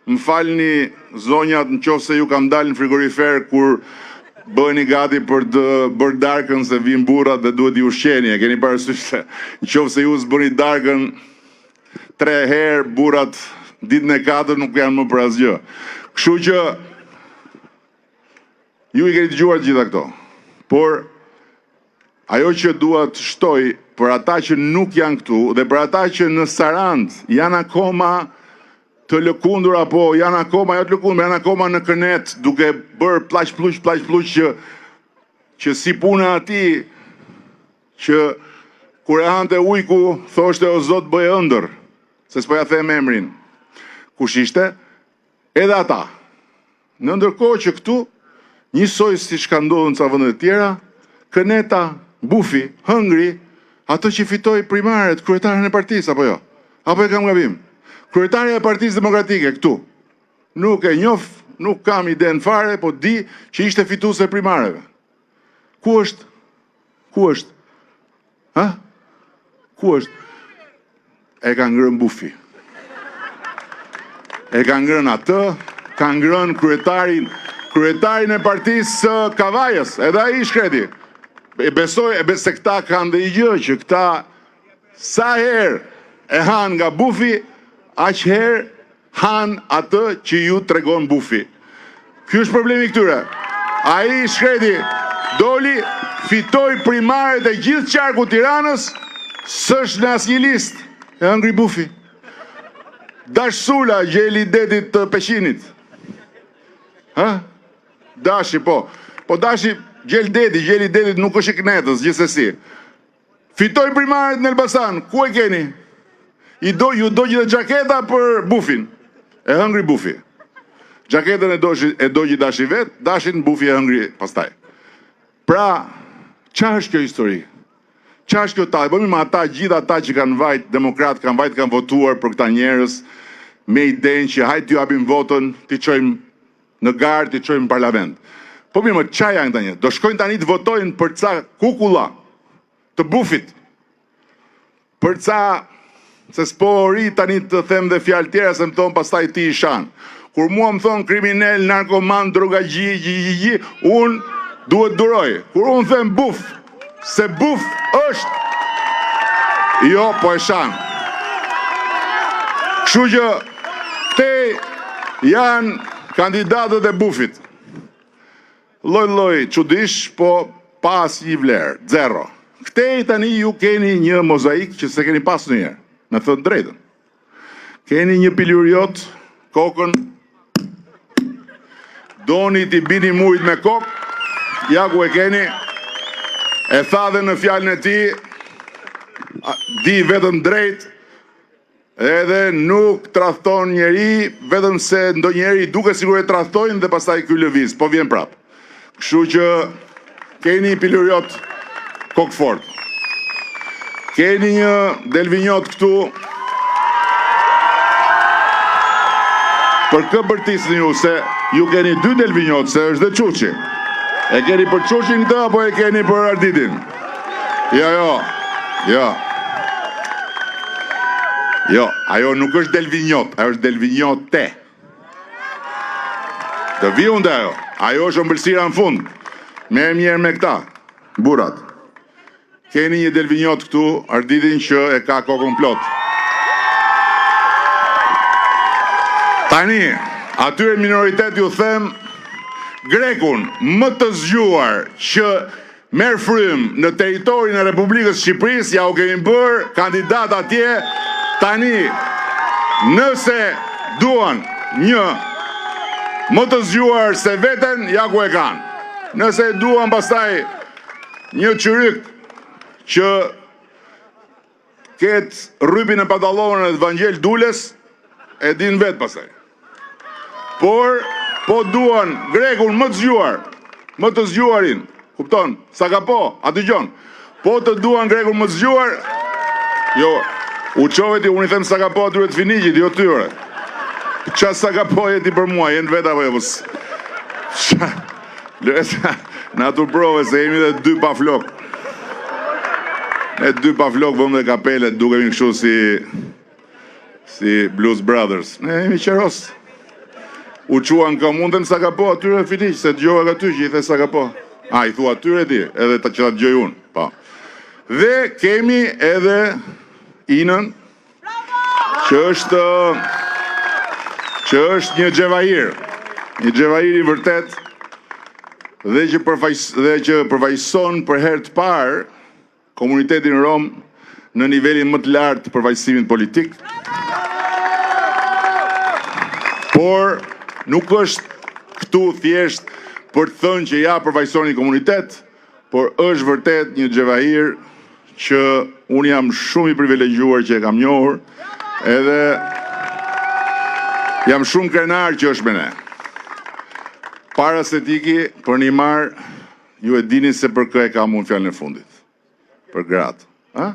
më falni zonjat në qoftë se ju kam dalë në frigorifer kur bëheni gati për të bërë darkën se vijnë burrat dhe duhet I ushqeni, e keni parasysh se në qoftë se ju s'bëni darkën 3 herë, burrat ditën e 4 nuk janë më për asgjë. Kështu që ju I keni dëgjuar gjitha këto. Por ajo që dua të shtoj për ata që nuk janë këtu dhe për ata që në Sarand janë akoma të lëkundur apo janë akoma jo të lëkundur, janë akoma në kënet duke bërë plaq pluq që si puna ati që kur e hante ujku thoshte o Zot bëj ëndër, se s'po ja them emrin. Kush ishte, edhe ata. Në ndërkohë që këtu, njësoj si ka ndodhur në ca vende të tjera, Këneta, Bufi, Hëngri, ato që fitoi primaret, kryetaren e partisë, apo jo? Apo e kam gabim? Kryetari e Partisë Demokratike këtu. Nuk e njoh, nuk kam iden fare, po di që ishte fituese e primareve. Ku është? Ku është? Ha? Ku është? E ka ngrënë Bufi. E ka ngrënë atë, ka ngrënë kryetarin e partisë Kavajës, edhe ai shkreti. Besoj se këta kanë dhe I gjë që këta sa herë e han nga Bufi, aq herë han atë që ju tregon Bufi. Ky është problemi këtyre. Ai shkreti doli, fitoi primaret e gjithë qarku Tiranës, s'është në asnjë listë. E hëngri Bufi. Dash Sula, gjeli detit të Peshinit. Ha? Dashi, po. Po Dashi, gjeli detit nuk është I Knetës, gjithsesi. Fitoi primaret në Elbasan, ku e keni? Ju do gjithë gjaketa për Bufin. E hëngri Bufi. Gjaketën e dogji Dashi vet, Dashin Bufi e hëngri pastaj. Pra, qa është kjo histori? Qa është kjo ta? Bëmi me ata, gjithë ata që kanë vajt, demokrat kanë votuar për këta njerëz, me idenë që hajtë t'ju apim votën, t'i qojmë në garë, t'i qojmë në parlament. Po mirë më, qa janë këta njerëz? Do shkojnë tani të votojnë për ca kukulla, të Bufit, për ca, se s'po ri tani të them dhe fjalë tjera, se më thonë pastaj ti I shanë. Kur mua më thonë kriminel, narkoman, drogagji, unë duhet duroj. Kur unë them Buf, se Buf është, jo, po e shanë. Kështu që te janë kandidatët e Bufit. lloj çudish, po pa asnjë vlerë, zero. Këtej tani ju keni një mozaik që se keni pas ndonjëherë, me thënë drejtën. Keni një piluriot, kokën, doni t'i bini mujt me kokë, ja ku e keni, e tha dhe në fjalën e tij, di vetëm drejt, edhe nuk tradhton njeri, vetëm se ndonjëherë duke sigur e tradhtojnë dhe pastaj ky lëviz, po vjen prap. Kështu që keni piluriot kokë fort. Keni një delvinjot këtu. Për kë bërtisni ju se ju keni dy delvinjot, se është dhe Çuçi. E keni për Çuçin këtë apo e keni për Ardidin? Jo, ajo nuk është delvinjot, ajo është delvinjote. Të viun dhe ajo. Ajo është ëmbëlsira në fund. Merë mjerë me këta, burat. Keni një delvinjot këtu, Ardidin që e ka kokën plot. Tani, atyre minoritet ju them, Grekun më të zgjuar që merë frym në teritorin e Republikës Shqipërisë, ja u kemi bërë kandidat atje. Tani, nëse duan një më të zgjuar se veten, ja ku e kanë. Nëse duan pastaj një qyryk që ketë rrypin e pantallonën e Vangel Dules, e din vetë pastaj. Por, po duan Grekun më të zgjuar, më të zgjuarin, kupton, sa ka po, a dëgjon. Po të duan Grekun më të zgjuar, jo, u qoveti, unë i them sa ka po atyre të Finiqit, jo tyre. Qa sa ka po jeti për mua, jenë vetë apo jepës. Në atur prove se jemi dhe dy pa flok. Ne dy pa flok vëmë dhe kapelet, duke mi kështu si Blues Brothers. Ne jemi qeros. U quan ka mundem sa ka po atyre Finiq, se të gjohë aty që i the sa ka po. A, i thua atyre ti, edhe që ta gjoj unë. Pa. Dhe kemi edhe Inën, që është një xhevahir i vërtet, dhe që përfaqëson për herë të parë komunitetin rom në nivelin më të lartë të përfaqësimit politik. Por nuk është këtu thjesht për të thënë që ja përfaqëson një komunitet, por është vërtet një xhevahir që unë jam shumë i privilegjuar që e kam njohur, edhe jam shumë krenar që është me ne. Para se tiki, për një marë, ju e dini se për kë e kam unë fjallën e fundit. Për gratë. Ha?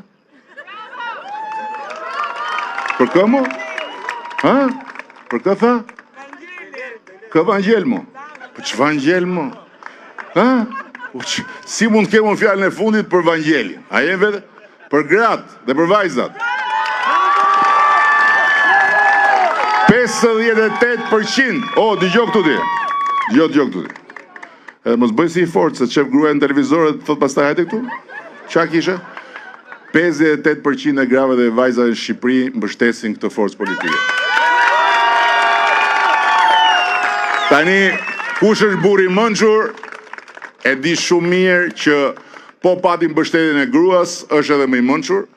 Për kë mu? Ha? Për kë tha? Kë Vangel mu? Për që Vangel mu? Ha? Si mund kemë unë fjallën e fundit për Vangelin? A jenë vetë? Për gratë dhe për vajzat. 58%. O, dëgjoj këtu ti. Dëgjoj këtu ti. Edhe mos bëj si i fortë, se qef gruaja në televizor dhe thot pastaj hajte këtu. Qa kishe? 58% e grave dhe vajzave në Shqipëri mbështesin këtë forcë politike. Tani, kush është burri mençur, e di shumë mirë që po pati mbështetjen e gruas, është edhe më i mençur,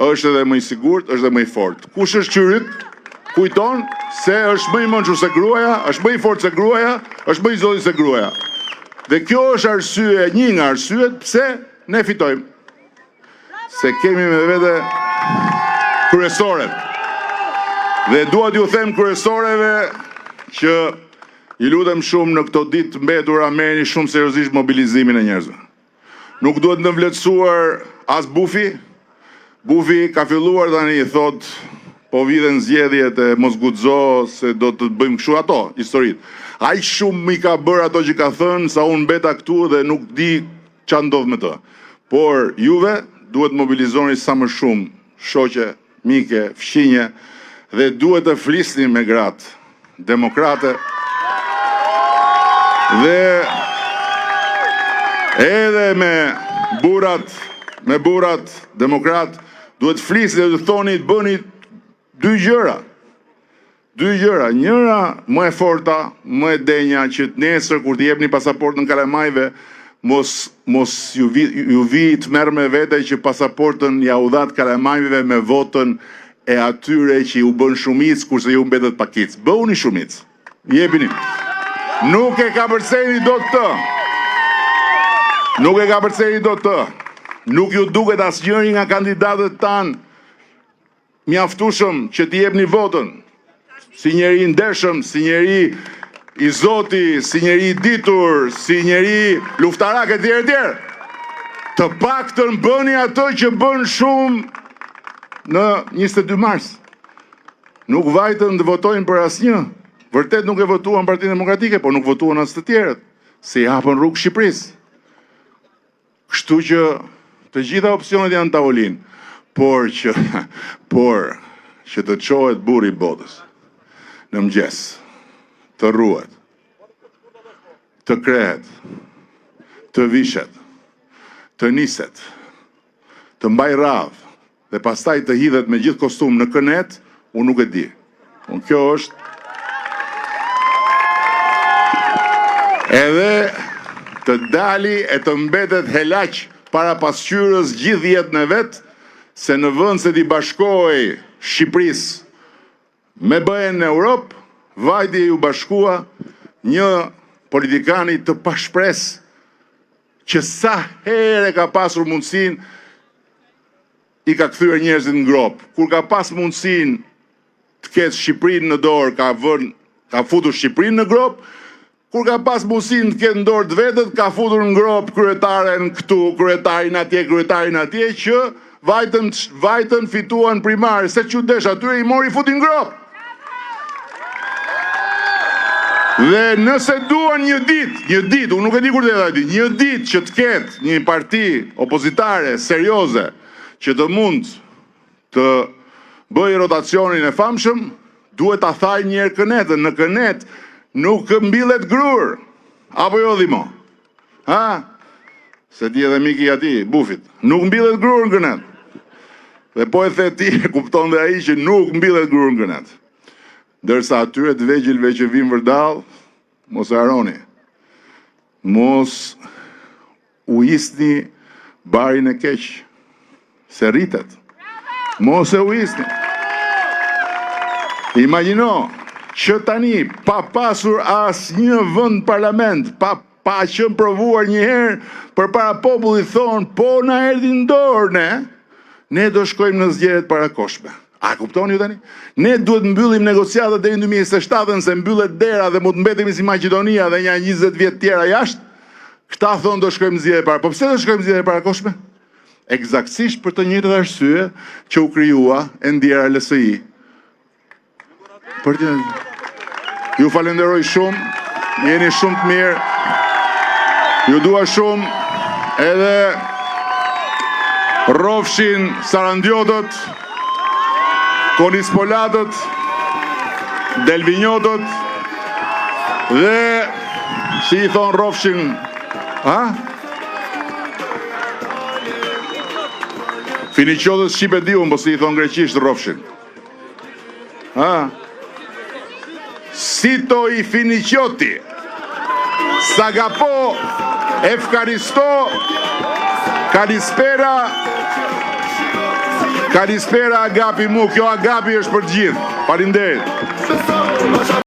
është edhe më i sigurt, është edhe më i fortë. Kush është qyryk? Kujton se është më i mençur se gruaja, është më i fortë se gruaja, është më i zoti se gruaja. Dhe kjo është arsye, një nga arsyet pse ne fitojmë. Se kemi me vete kryesoret. Dhe dua t'ju them kryesoreve që i lutem shumë në këto ditë mbetura merrni shumë seriozisht mobilizimin e njerëzve. Nuk duhet në vletësuar as Bufi. Bufi ka filluar tani i thot, po vidhen zgjedhjet e mos guxo se do të bëjmë kështu ato, historitë. Aq shumë mi ka bërë ato që ka thënë, sa unë mbeta këtu dhe nuk di ç'a ndodh me të. Por juve duhet mobilizoni sa më shumë shoqe, mike, fqinje dhe duhet të flisni me gratë demokrate dhe edhe me burat demokrat, duhet flisni dhe të thoni të bëni dy gjëra. dy gjëra, njëra më e forta, më e denja, që nesër kur t'i jepni pasaportën kalamajve, mos ju vi të merr me vete që pasaportën ja u dhat kalamajve me votën e atyre që ju bën shumicë kurse ju mbetet pakicë. Bëuni shumicë. Jepini. Nuk e ka përceni dot të. Nuk e ka përceni dot të. Nuk ju duket asnjëri nga kandidatët tanë mjaftueshëm që t'i jepni votën. Si njeri ndershëm, si njeri i Zoti, si njeri i ditur, si njeri luftarak e tjerë. Të paktën bëni ato që bën shumë në 22 mars. Nuk vajtën të votojnë për asnjë. Vërtet nuk e votuan Partinë Demokratike, por nuk votuan as të tjerët, se i hapën rrugë Shqipërisë. Kështu që të gjitha opsionet janë tavolinë, por që të çohet burri i botës në mëngjes, të ruhet, të krehet, të vishet, të niset, të mbaj radhë, dhe pastaj të hidhet me gjithë kostum në kënet, unë nuk e di. Unë kjo është edhe të dali e të mbetet helaq para pasqyrës gjithë jetën e vetë, se në vend se t'i bashkohej Shqipërisë me BE-n në Europë, vajti ju bashkua një politikani të pashpres që sa herë ka pasur mundësin i ka kthyer njerëzit në grop. Kur ka pas mundësin të ketë Shqipërinë në dorë, ka futur Shqipërinë në grop. Kur ka pas mundësin të ketë në dorë të vetët, ka futur në grop kryetaren këtu, kryetarin atje, që vajtën fituan primare, se çudesh, atyre i mori futin në grop. Dhe nëse duan një ditë, unë nuk e di kur të jetë ditë, një ditë që të ketë një parti opozitare serioze që të mund të bëjë rotacionin e famshëm, duhet ta thaj njerë kënetën. Në kënet nuk mbillet grur. Apo jo dhimo? Ha? Se ti edhe miki ati, Bufit. Nuk mbillet grur në kënet. Dhe po e the ti, kupton dhe ai që nuk mbillet grur në kënet. Dërsa atyre të vegjilve që vim vërdall, mos e haroni. Mos u isni barin e keq, se rritet. Mos e u isni. Imagjino që tani, pa pasur asnjë vend parlament, pa qenë provuar një herë përpara popullit thonë, po na erdhi në dorë ne do shkojmë në zgjedhjet parakoshme. A kuptoni ju tani? Ne duhet mbyllim negociatat deri në 2027 se mbyllet dera dhe mund të mbetemi si Maqedonia dhe një 20 vjet tjera jashtë. Këta thonë do shkojmë në zgjedhje para. Po pse do shkojmë në zgjedhje parakoshme? Eksaktësisht për të njëjtët arsye që u krijua e ndjera LSI. Ju falenderoj shumë, jeni shumë të mirë, ju dua shumë, edhe rrofshin Sarandiotët, Konispolatët, Delvinjotët, dhe si i thonë rrofshin, Finiqotët shqipe di unë, po si i thonë greqisht rrofshin. Sito i Finiqoti, Sagapo, Efkaristo, Kalispera agapi mu, kjo agapi është për gjithë. Faleminderit.